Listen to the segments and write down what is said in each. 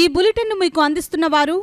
ఈ బులెటిన్ మీకు అందిస్తున్న వారు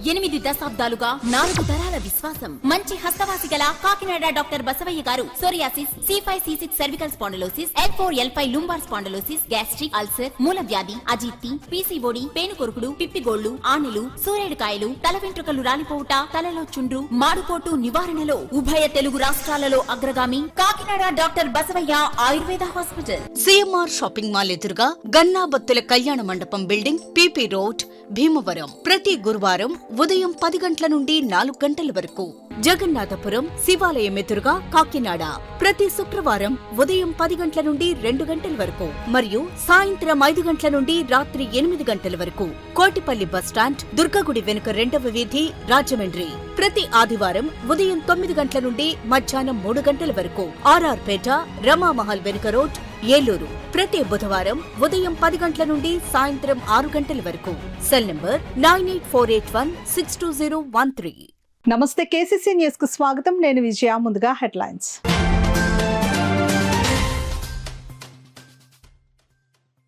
8 దశాబ్దాలుగా 4 తరాల విశ్వాసం. మంచి హస్తవాసి గల కాకినాడ డాక్టర్ బసవయ్య గారు psoriasis, C5, C6 cervical spondylosis, L4, L5 lumbar spondylosis, gastric ulcer, మూల వ్యాధి, అజీర్తి, PCOD, పేనుకొరుకుడు, పిప్పిగోళ్లు, ఆనెలు, సూరేడుకాయలు, తల వెంట్రుకలు రాలిపోవుట, తలలో చుండ్రు, మాడుపోటు నివారణలో ఉభయ తెలుగు రాష్ట్రాలలో అగ్రగామి Kakinada doctor Basavaiah Ayurveda hospital. CMR shopping mall ఎదురుగా గన్నాబత్తుల కళ్యాణ మండపం బిల్డింగ్, PP రోడ్, భీమవరం. ప్రతి గురువారం ఉదయం 10 గంటల నుండి 4 గంటల వరకు. జగన్నాథపురం శివాలయం ఎదురుగా కాకినాడ ప్రతి శుక్రవారం ఉదయం 10 గంటల నుండి 2 గంటల వరకు మరియు సాయంత్రం 5 గంటల నుండి రాత్రి 8 గంటల వరకు. కోటిపల్లి బస్టాండ్, దుర్గగుడి వెనుక 2వ వీధి, రాజమండ్రి. ప్రతి ఆదివారం ఉదయం 9 గంటల నుండి మధ్యాహ్నం 3 గంటల వరకు. RR పేట, రమామహల్ వెనుక రోడ్, ఏలూరు. ప్రతి బుధవారం ఉదయం 10 గంటల నుండి సాయంత్రం 6 గంటల వరకు. Cell number 9848162013. నమస్తే, KCC న్యూస్ కు స్వాగతం. నేను విజయ. ముందుగా హెడ్లైన్స్.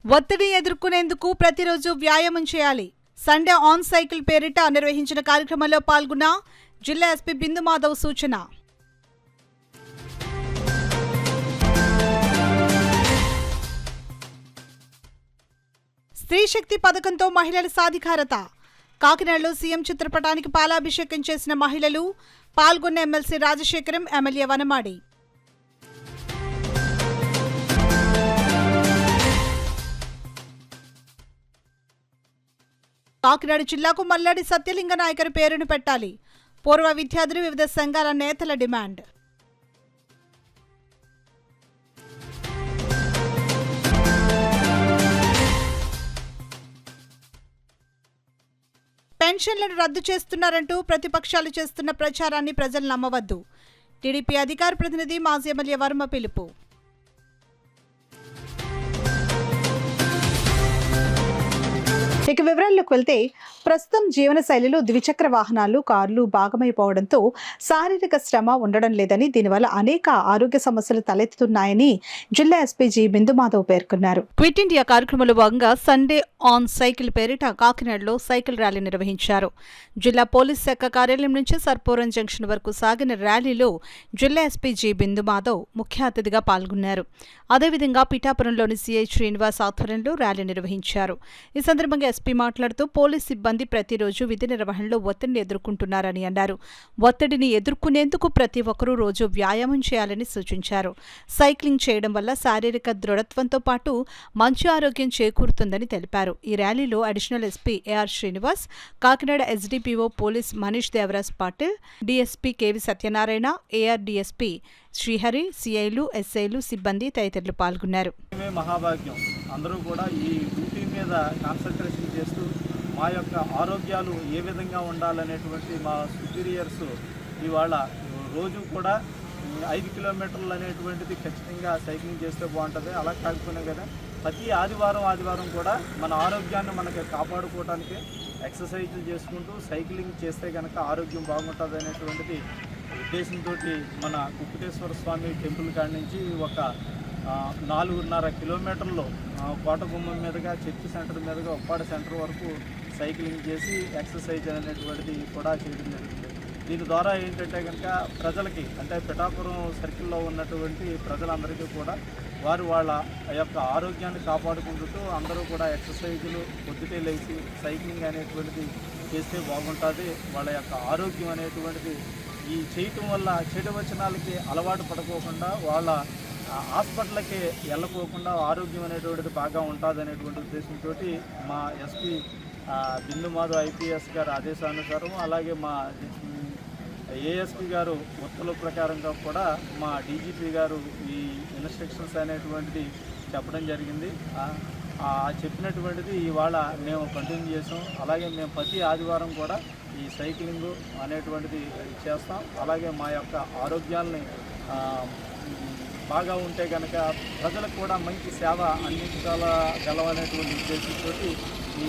ఒత్తిడి ఎదుర్కొనేందుకు ప్రతిరోజు వ్యాయామం చేయాలి. సండే ఆన్ సైకిల్ పేరిట నిర్వహించిన కార్యక్రమంలో పాల్గొన్న జిల్లా ఎస్పీ బిందు మాధవ్ సూచన. స్త్రీ శక్తి పథకంతో మహిళల సాధికారత. కాకినాడలో సీఎం చిత్రపటానికి పాలాభిషేకం చేసిన మహిళలు. పాల్గొన్న ఎమ్మెల్సీ రాజశేఖరం, ఎమ్మెల్యే వనమాడి. కాకినాడ జిల్లాకు మల్లాడి సత్యలింగ నాయకర్ పేరును పెట్టాలి. పూర్వ విద్యార్థులు, వివిధ సంఘాల నేతల డిమాండ్. పెన్షన్లను రద్దు చేస్తున్నారంటూ ప్రతిపక్షాలు చేస్తున్న ప్రచారాన్ని ప్రజలు నమ్మవద్దు. టీడీపీ అధికార ప్రతినిధి మాజీ ఎమ్మెల్యే వర్మ పిలుపు. ఇక వివరాల్లోకి వెళ్తే, ప్రస్తుతం జీవన శైలిలో ద్విచక్ర వాహనాలు, కార్లు భాగమైపోవడంతో శారీరక శ్రమ ఉండడం లేదని, దీనివల్ల అనేక ఆరోగ్య సమస్యలు తలెత్తుతున్నాయని జిల్లా ఎస్పీ జి బిందు మాధవ్ పేర్కొన్నారు. క్విట్ ఇండియా కార్యక్రమంలో భాగంగా సండే ఆన్ సైకిల్ పేరిట కాకినాడలో సైకిల్ ర్యాలీ నిర్వహించారు. జిల్లా పోలీస్ శాఖ కార్యాలయం నుంచి సర్పూరం జంక్షన్ వరకు సాగిన ర్యాలీలో జిల్లా ఎస్పీ జి బిందు మాధవ్ ముఖ్య అతిథిగా పాల్గొన్నారు. అదేవిధంగా పిఠాపురంలోని సిఐ శ్రీనివాస్ ఆధ్వర్యంలో ర్యాలీ నిర్వహించారు. ఈ సందర్భంగా ఎస్పీ మాట్లాడుతూ పోలీస్ సిబ్బంది ప్రతిరోజు విధి నిర్వహణలో ఒత్తిడిని ఎదుర్కొంటున్నారని అన్నారు. ఒత్తిడిని ఎదుర్కొనేందుకు ప్రతి ఒక్కరూ రోజు వ్యాయామం చేయాలని సూచించారు. సైక్లింగ్ చేయడం వల్ల శారీరక దృఢత్వంతో పాటు మంచి ఆరోగ్యం చేకూరుతుందని తెలిపారు. ఈ ర్యాలీలో additional SP AR Srinivas, Kakinada SDPO police Manish Devaraj Patil, DSP KV Satyanarayana, AR DSP Srihari, సిఐలు, SIలు, సిబ్బంది తదితరులు పాల్గొన్నారు. మహాభాగ్యం అందరూ కూడా ఈ డ్యూటీ మీద కాన్సన్ట్రేషన్ చేస్తూ మా యొక్క ఆరోగ్యాలు ఏ విధంగా ఉండాలనేటువంటి మా సుపీరియర్స్ ఇవాళ రోజు కూడా 5 కిలోమీటర్లు అనేటువంటిది ఖచ్చితంగా సైక్లింగ్ చేస్తే బాగుంటుంది. అలా కాకపోయినా కదా ప్రతి ఆదివారం కూడా మన ఆరోగ్యాన్ని మనకి కాపాడుకోవడానికి ఎక్సర్సైజులు చేసుకుంటూ సైక్లింగ్ చేస్తే కనుక ఆరోగ్యం బాగుంటుంది అనేటువంటిది ఉద్దేశంతో మన కుక్కుటేశ్వర స్వామి టెంపుల్ కాడి నుంచి ఒక 4.5 కిలోమీటర్లు కోటగుమ్మం మీదుగా చర్చి సెంటర్ మీదుగా ఉప్పాడ సెంటర్ వరకు సైక్లింగ్ చేసి ఎక్సర్సైజ్ అనేటువంటిది కూడా చేయడం జరుగుతుంది. దీని ద్వారా ఏంటంటే కనుక ప్రజలకి, అంటే పిఠాపురం సర్కిల్లో ఉన్నటువంటి ప్రజలందరికీ కూడా వాళ్ళ యొక్క ఆరోగ్యాన్ని కాపాడుకుంటూ అందరూ కూడా ఎక్సర్సైజులు పొద్దుటే లేచి సైక్లింగ్ అనేటువంటిది చేస్తే బాగుంటుంది. వాళ్ళ యొక్క ఆరోగ్యం అనేటువంటిది ఈ చేయటం వల్ల చెడు వచనాలకి అలవాటు పడుకోకుండా, వాళ్ళ హాస్పిటల్కి వెళ్ళకోకుండా ఆరోగ్యం అనేటువంటిది బాగా ఉంటుంది అనేటువంటి ఉద్దేశంతో మా ఎస్పీ బిందు మాధవ్ IPS గారి ఆదేశానుసారం, అలాగే మా ASP గారు ఉత్తర్వుల ప్రకారంగా కూడా మా DGP గారు ఈ ఇన్స్ట్రక్షన్స్ అనేటువంటిది చెప్పడం జరిగింది. చెప్పినటువంటిది ఇవాళ మేము కంటిన్యూ చేసాం. అలాగే మేము ప్రతి ఆదివారం కూడా ఈ సైక్లింగ్ అనేటువంటిది చేస్తాం. అలాగే మా యొక్క ఆరోగ్యాలని బాగా ఉంటే కనుక ప్రజలకు కూడా మంచి సేవ అందించగలవనేటువంటి ఉద్దేశంతో ఈ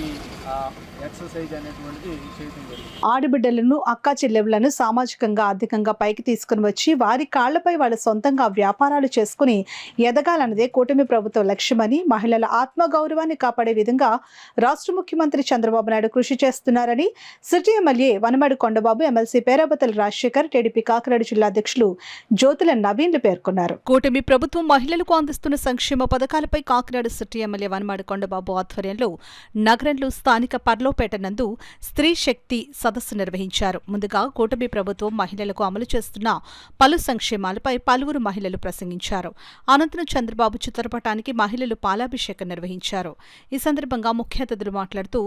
ఎక్సర్సైజ్ అనేటువంటిది చేయడం జరిగింది. ఆడబిడ్డలను అక్కా చెల్లెళ్లను సామాజికంగా ఆర్థికంగా పైకి తీసుకుని వచ్చి వారి కాళ్లపై వాళ్ళ సొంతంగా వ్యాపారాలు చేసుకుని ఎదగాలన్నదే కూటమి ప్రభుత్వ లక్ష్యమని, మహిళల ఆత్మగౌరవాన్ని కాపాడే విధంగా రాష్ట్ర ముఖ్యమంత్రి చంద్రబాబు నాయుడు కృషి చేస్తున్నారని city MLA Vanamadi Kondababu, MLC Perabathula Rajasekhar, TDP Kakinada జిల్లా అధ్యక్షులు జ్యోతుల నవీన్లు పేర్కొన్నారు. కూటమి ప్రభుత్వం మహిళలకు అందిస్తున్న సంక్షేమ పథకాలపై కాకినాడ సిటీ ఎమ్మెల్యే వనమాడి కొండబాబు ఆధ్వర్యంలో నగరంలో స్థానిక పర్లోపేట నందు స్త్రీ శక్తి సదస్సు నిర్వహించారు. ముందుగా కూటమి ప్రభుత్వం మహిళలకు అమలు చేస్తున్న పలు సంక్షేమాలపై పలువురు మహిళలు ప్రసంగించారు. అనంతరం చంద్రబాబు చిత్రపటానికి మహిళలు పాలాభిషేకం నిర్వహించారు. ఈ సందర్భంగా ముఖ్య అతిథులు మాట్లాడుతూ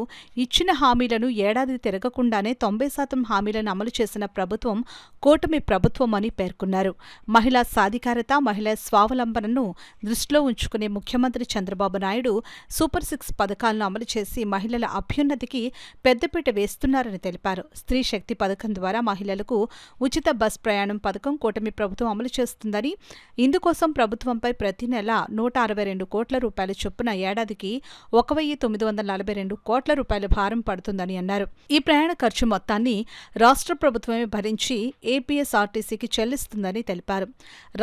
ఇచ్చిన హామీలను ఏడాది తిరగకుండానే 90% హామీలను అమలు చేసిన ప్రభుత్వం కూటమి ప్రభుత్వం అని పేర్కొన్నారు. మహిళా సాధికారత, మహిళా స్వావలంబనను దృష్టిలో ఉంచుకునే ముఖ్యమంత్రి చంద్రబాబు నాయుడు సూపర్ 6 పథకాలను అమలు చేసి మహిళల అభ్యున్నతికి పెద్దపీట వేస్తున్నారని తెలిపారు. స్త్రీ శక్తి పథకం ద్వారా మహిళలకు ఉచిత బస్ ప్రయాణం పథకం కూటమి ప్రభుత్వం అమలు చేస్తుందని, ఇందుకోసం ప్రభుత్వంపై ప్రతి నెల 162 కోట్ల రూపాయల చొప్పున ఏడాదికి 1942 కోట్ల రూపాయల భారం పడుతుందని అన్నారు. ఈ ప్రయాణ ఖర్చు మొత్తాన్ని రాష్ట్ర ప్రభుత్వమే భరించి ఏపీఎస్ఆర్టీసీకి చెల్లిస్తుందని తెలిపారు.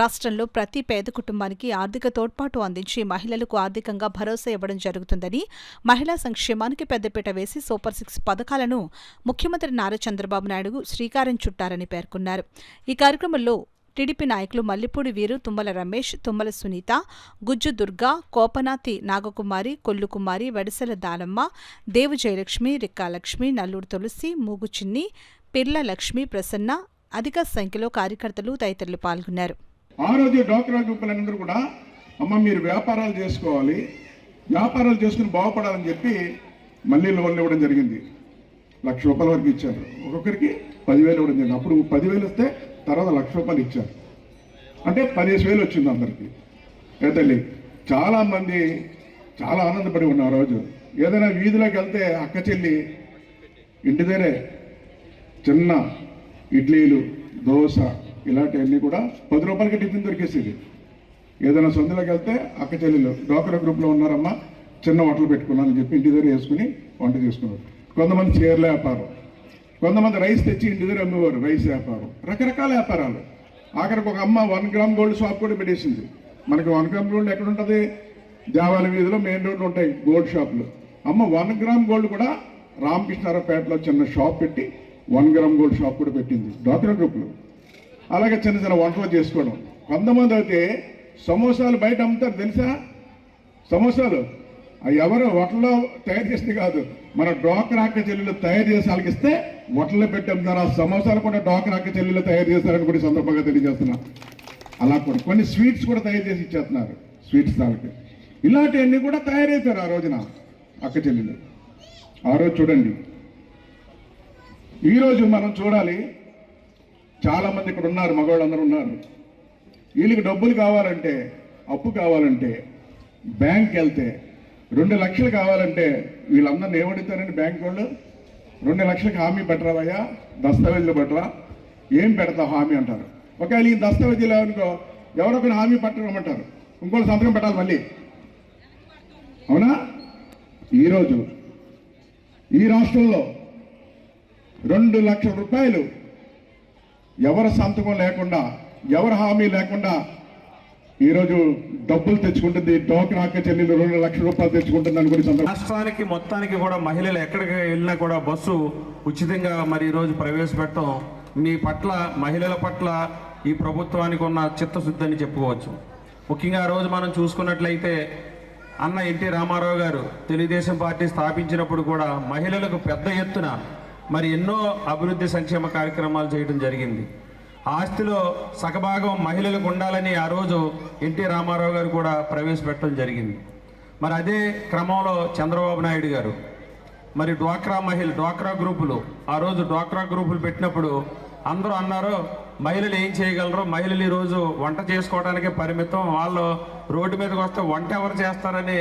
రాష్ట్రంలో ప్రతి పేద కుటుంబానికి ఆర్థిక తోడ్పాటు అందించి మహిళలకు ఆర్థికంగా భరోసా ఇవ్వడం జరుగుతుందని, మహిళా సంక్షేమానికి పెద్దపీట వేసి సూపర్ 6 పథకాలను ముఖ్యమంత్రి నారా చంద్రబాబు నాయుడు శ్రీకారం చుట్టారని పేర్కొన్నారు. ఈ కార్యక్రమంలో టీడీపీ నాయకులు మల్లిపూడి వీరు, తుమ్మల రమేష్, తుమ్మల సునీత, గుజ్జు దుర్గా, కోపనాతి నాగకుమారి, కొల్లుకుమారి, వడిసెల దానమ్మ, దేవు జయలక్ష్మి, రిక్కాలక్ష్మి, నల్లూరు తులసి, మూగు చిన్ని, పిర్ల లక్ష్మి, ప్రసన్న, అధిక సంఖ్యలో కార్యకర్తలు తదితరులు పాల్గొన్నారు. ఆ రోజు డ్వాక్రా గ్రూపులందరూ కూడా అమ్మ మీరు వ్యాపారాలు చేసుకోవాలి, వ్యాపారాలు చేసుకుని బాగుపడాలని చెప్పి మళ్ళీ లోన్లు ఇవ్వడం జరిగింది. 1,00,000 రూపాయల వరకు ఇచ్చారు. ఒక్కొక్కరికి 10,000 ఇవ్వడం జరిగింది. అప్పుడు 10,000 వస్తే తర్వాత 1,00,000 రూపాయలు ఇచ్చారు. అంటే 15,000 వచ్చింది అందరికి. తల్లి చాలామంది చాలా ఆనందపడి ఉన్నారు. ఆ రోజు ఏదైనా వీధిలోకి వెళ్తే అక్క చెల్లి ఇంటి దగ్గరే చిన్న ఇడ్లీలు, దోశ ఇలాంటివన్నీ కూడా 10 రూపాయలకి టిఫిన్ దొరికేసేది. ఏదైనా సొంతలోకి వెళ్తే అక్క చెల్లెలు డ్వాక్రా గ్రూప్లో ఉన్నారమ్మా, చిన్న హోటల్ పెట్టుకున్నానని చెప్పి ఇంటి దగ్గర వేసుకుని వంట చేసుకున్నారు. కొంతమంది చీరల వ్యాపారం, కొంతమంది రైస్ తెచ్చి ఇంటి దగ్గర అమ్మేవారు, రైస్ వ్యాపారం, రకరకాల వ్యాపారాలు. ఆఖరికి ఒక అమ్మ 1 గ్రామ్ గోల్డ్ షాప్ కూడా పెట్టేసింది. మనకి 1 గ్రామ్ గోల్డ్ ఎక్కడ ఉంటుంది? దేవాలయ వీధిలో మెయిన్ రోడ్లు ఉంటాయి గోల్డ్ షాపులు. అమ్మ 1 గ్రామ్ గోల్డ్ కూడా రామకృష్ణారావుపేటలో చిన్న షాప్ పెట్టి 1 గ్రామ్ గోల్డ్ షాప్ కూడా పెట్టింది డ్వాక్రా గ్రూపులు. అలాగే చిన్న చిన్న వంటలు చేసుకోవడం. కొంతమంది అయితే సమోసాలు బయట అమ్ముతారు తెలుసా? సమోసాలు అవి ఎవరు హోటల్లో తయారు చేసింది కాదు, మన డ్వాక్రా అక్క చెల్లెలు తయారు చేసి వాళ్ళకి ఇస్తే హోటల్లో పెట్టి అమ్ముతారు. ఆ సమోసాలు కూడా డ్వాక్రా అక్క చెల్లెలు తయారు చేస్తారని కూడా సందర్భంగా తెలియజేస్తున్నా. అలా కూడా కొన్ని స్వీట్స్ కూడా తయారు చేసి ఇచ్చేస్తున్నారు, స్వీట్స్ వాళ్ళకి. ఇలాంటివన్నీ కూడా తయారైపోయారు ఆ రోజున అక్క చెల్లెలు. ఆ రోజు చూడండి. ఈరోజు మనం చూడాలి, చాలామంది ఇక్కడ ఉన్నారు, మగవాళ్ళందరూ ఉన్నారు. వీళ్ళకి డబ్బులు కావాలంటే, అప్పు కావాలంటే బ్యాంక్కి వెళ్తే 2 లక్షలు కావాలంటే వీళ్ళందరినీ ఏమడుగుతారండి బ్యాంక్ వాళ్ళు? 2 లక్షలకు హామీ పెట్టరావయ్యా, దస్తావేజులు పెట్టరా, ఏం పెడతావు హామీ అంటారు. ఒకవేళ ఈ దస్తావేజీలు అనుకో ఎవరొకరు హామీ పట్టరమంటారు, ఇంకోటి సంతకం పెట్టాలి మళ్ళీ. అవునా? ఈరోజు ఈ రాష్ట్రంలో 2 లక్షల రూపాయలు ఎవరి సంతకం లేకుండా, ఎవరి హామీ లేకుండా ఈరోజు డబ్బులు తెచ్చుకుంటుంది డ్వాక్రా అక్క చెల్లెలు 2 లక్షల రూపాయలు తెచ్చుకుంటుందని కూడా రాష్ట్రానికి మొత్తానికి కూడా మహిళలు ఎక్కడికి వెళ్ళినా కూడా బస్సు ఉచితంగా మరి ఈరోజు ప్రవేశపెట్టడం మీ పట్ల, మహిళల పట్ల ఈ ప్రభుత్వానికి ఉన్న చిత్తశుద్ధి అని చెప్పుకోవచ్చు. ముఖ్యంగా ఆ రోజు మనం చూసుకున్నట్లయితే అన్న ఎన్టీ రామారావు గారు తెలుగుదేశం పార్టీ స్థాపించినప్పుడు కూడా మహిళలకు పెద్ద ఎత్తున మరి ఎన్నో అభివృద్ధి సంక్షేమ కార్యక్రమాలు చేయడం జరిగింది. ఆస్తిలో సగభాగం మహిళలకు ఉండాలని ఆ రోజు ఎన్టీ రామారావు గారు కూడా ప్రవేశపెట్టడం జరిగింది. మరి అదే క్రమంలో చంద్రబాబు నాయుడు గారు మరి డ్వాక్రా గ్రూపులు, ఆ రోజు డ్వాక్రా గ్రూపులు పెట్టినప్పుడు అందరూ అన్నారు మహిళలు ఏం చేయగలరు, మహిళలు ఈరోజు వంట చేసుకోవడానికే పరిమితం, వాళ్ళు రోడ్డు మీదకి వస్తే వంట ఎవరు చేస్తారని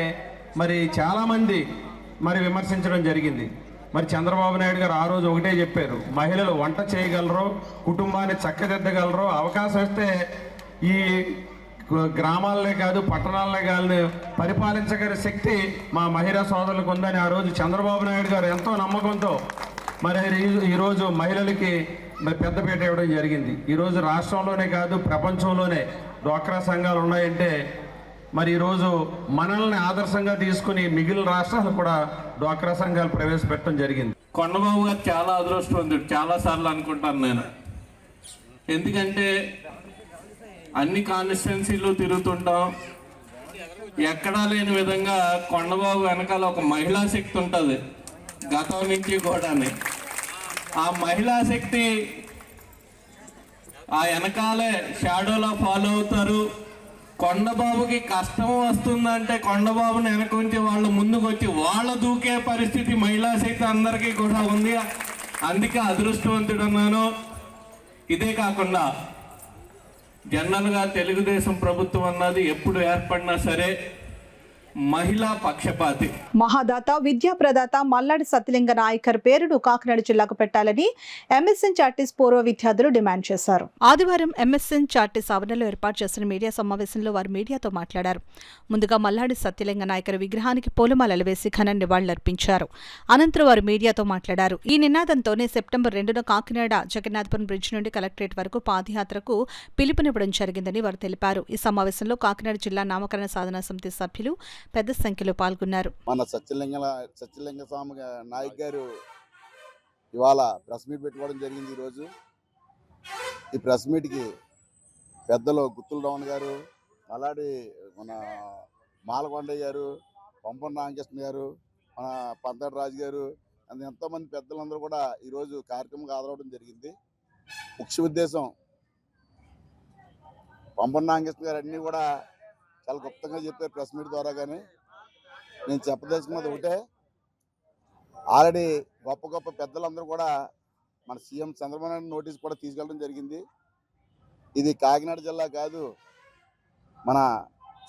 మరి చాలామంది మరి విమర్శించడం జరిగింది. మరి చంద్రబాబు నాయుడు గారు ఆ రోజు ఒకటే చెప్పారు, మహిళలు వంట చేయగలరు, కుటుంబాన్ని చక్కదిద్దగలరు, అవకాశం ఇస్తే ఈ గ్రామాలనే కాదు పట్టణాలనే కాదు పరిపాలించగల శక్తి మా మహిళా సోదరులకు ఉందని ఆ రోజు చంద్రబాబు నాయుడు గారు ఎంతో నమ్మకంతో మరి ఈరోజు మహిళలకి మరి పెద్దపీట ఇవ్వడం జరిగింది. ఈరోజు రాష్ట్రంలోనే కాదు ప్రపంచంలోనే డ్వాక్రా సంఘాలు ఉన్నాయంటే మరి ఈరోజు మనల్ని ఆదర్శంగా తీసుకుని మిగిలిన రాష్ట్రాలు కూడా డ్వాక్రా సంఘాలు ప్రవేశపెట్టడం జరిగింది. కొండబాబు గారు చాలా అదృష్టవంతుడు, చాలాసార్లు అనుకుంటాను నేను. ఎందుకంటే అన్ని కాన్స్టిట్యున్సీలు తిరుగుతుంటాం, ఎక్కడా లేని విధంగా కొండబాబు వెనకాల ఒక మహిళా శక్తి ఉంటుంది గతం నుంచి కూడానే. ఆ మహిళా శక్తి ఆ వెనకాలే షాడోలో ఫాలో అవుతారు. కొండబాబుకి కష్టం వస్తుందంటే కొండబాబుని వెనక ఉంచి వాళ్ళు ముందుకు వచ్చి వాళ్ళ దూకే పరిస్థితి మహిళా శక్తి అందరికీ కూడా ఉంది. అందుకే అదృష్టవంతుడు అన్నాను. ఇదే కాకుండా జనరల్గా తెలుగుదేశం ప్రభుత్వం అన్నది ఎప్పుడు ఏర్పడినా సరే మహిళా పక్షపాతి. మహాదాత విద్యా ప్రదాత మల్లాడి సత్యలింగ నాయకర్ పేరును కాకినాడ జిల్లాకు పెట్టాలని ఎంఎస్ఎన్ చార్టీస్ పూర్వ విద్యార్థులు డిమాండ్ చేశారు. ఆదివారం ఎంఎస్ఎన్ చార్టీస్ ఆవరణలో ఏర్పాటు చేసిన మీడియా సమావేశంలో వారు మీడియాతో మాట్లాడారు. ముందుగా మల్లాడి సత్యలింగ నాయకర్ విగ్రహానికి పూలమాలలు వేసి ఘన నివాళులర్పించారు. అనంతరం వారు మీడియాతో మాట్లాడారు. ఈ నినాదంతోనే సెప్టెంబర్ 2న కాకినాడ జగన్నాథపురం బ్రిడ్జ్ నుండి కలెక్టరేట్ వరకు పాదయాత్రకు పిలుపునివ్వడం జరిగిందని వారు తెలిపారు. ఈ సమావేశంలో కాకినాడ జిల్లా నామకరణ సాధనా సమితి సభ్యులు పెద్ద సంఖ్యలో పాల్గొన్నారు. మన సత్యలింగ స్వామి నాయక్ గారు ఇవాళ ప్రెస్ మీట్ పెట్టుకోవడం జరిగింది. ఈరోజు ఈ ప్రెస్ మీట్కి పెద్దలు గుత్తుల రమణ గారు, అలాంటి మన మాలకొండయ్య గారు, పంపన్ రామకృష్ణ గారు, మన పంతటి రాజు గారు అని ఎంతోమంది పెద్దలందరూ కూడా ఈరోజు కార్యక్రమంగా హాజరవడం జరిగింది. ముఖ్య ఉద్దేశం పంపన్ రామకృష్ణ గారు అన్నీ కూడా చాలా గుప్తంగా చెప్పారు ప్రెస్ మీట్ ద్వారా. కానీ నేను చెప్పదలుచుకున్నది ఒకటే, ఆల్రెడీ గొప్ప గొప్ప పెద్దలందరూ కూడా మన సీఎం చంద్రబాబు నాయుడు నోటీస్ కూడా తీసుకెళ్ళడం జరిగింది. ఇది కాకినాడ జిల్లా కాదు, మన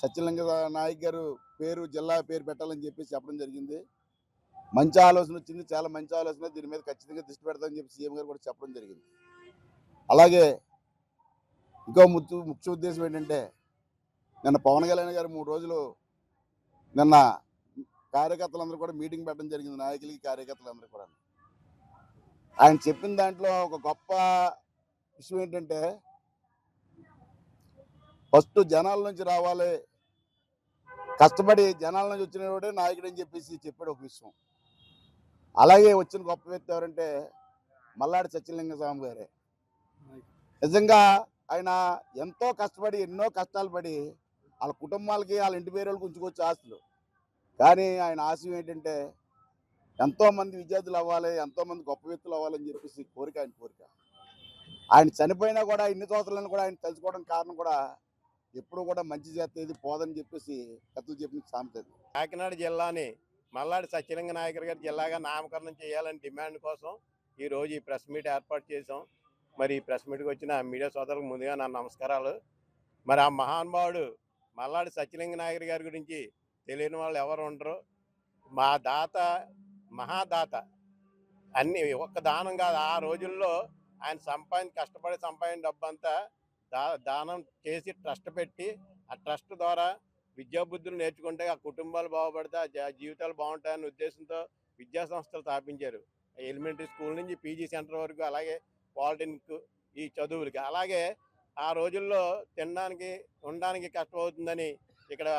సత్యలింగ నాయక్ గారు పేరు జిల్లా పేరు పెట్టాలని చెప్పి చెప్పడం జరిగింది. మంచి ఆలోచన వచ్చింది, చాలా మంచి ఆలోచన. దీని మీద ఖచ్చితంగా దృష్టి పెడతామని చెప్పి సీఎం గారు కూడా చెప్పడం జరిగింది. అలాగే ఇంకో ముఖ్య ఉద్దేశం ఏంటంటే, నిన్న పవన్ కళ్యాణ్ గారు 3 రోజులు నిన్న కార్యకర్తలందరూ కూడా మీటింగ్ పెట్టడం జరిగింది. నాయకులకి కార్యకర్తలందరూ కూడా ఆయన చెప్పిన దాంట్లో ఒక గొప్ప విషయం ఏంటంటే, ఫస్ట్ జనాల నుంచి రావాలి, కష్టపడి జనాల నుంచి వచ్చిన వాడే నాయకుడు అని చెప్పేసి చెప్పాడు ఒక విషయం. అలాగే వచ్చిన గొప్ప వ్యక్తి ఎవరంటే మల్లాడి సత్యలింగ స్వామి గారే. నిజంగా ఆయన ఎంతో కష్టపడి ఎన్నో కష్టాలు పడి వాళ్ళ కుటుంబాలకి వాళ్ళ ఇంటి పేరులకు ఉంచుకొచ్చే ఆస్తులు. కానీ ఆయన ఆశయం ఏంటంటే ఎంతోమంది విద్యార్థులు అవ్వాలి, ఎంతోమంది గొప్ప వ్యక్తులు అవ్వాలని చెప్పేసి కోరిక ఆయన కోరిక. ఆయన చనిపోయినా కూడా ఇన్ని సంవత్సరాలను కూడా ఆయన తలుచుకోవడం కారణం కూడా ఎప్పుడు కూడా మంచి చేసేది పోదని చెప్పేసి కథలు చెప్పిన సామెత. కాకినాడ జిల్లాని మల్లాడి సత్యలింగ నాయకర్ గారి జిల్లాగా నామకరణం చేయాలని డిమాండ్ కోసం ఈరోజు ఈ ప్రెస్ మీట్ ఏర్పాటు చేసాం. మరి ఈ ప్రెస్ మీట్కి వచ్చిన మీడియా సోదరులకు ముందుగా నా నమస్కారాలు. మరి ఆ మహానుభావుడు మల్లాడి సత్యలింగ నాయకర్ గారి గురించి తెలియని వాళ్ళు ఎవరు ఉండరు. మా దాత మహాదాత, అన్ని ఒక్క దానం కాదు, ఆ రోజుల్లో ఆయన కష్టపడి సంపాదించిన డబ్బంతా దానం చేసి ట్రస్ట్ పెట్టి, ఆ ట్రస్ట్ ద్వారా విద్యాబుద్ధులు నేర్చుకుంటే ఆ కుటుంబాలు బాగుపడితే ఆ జీవితాలు బాగుంటాయనే ఉద్దేశంతో విద్యా సంస్థలు స్థాపించారు. ఎలిమెంటరీ స్కూల్ నుంచి పీజీ సెంటర్ వరకు, అలాగే పాలిటెక్నిక్ ఈ చదువులకి. అలాగే ఆ రోజుల్లో తినడానికి ఉండడానికి కష్టమవుతుందని ఇక్కడ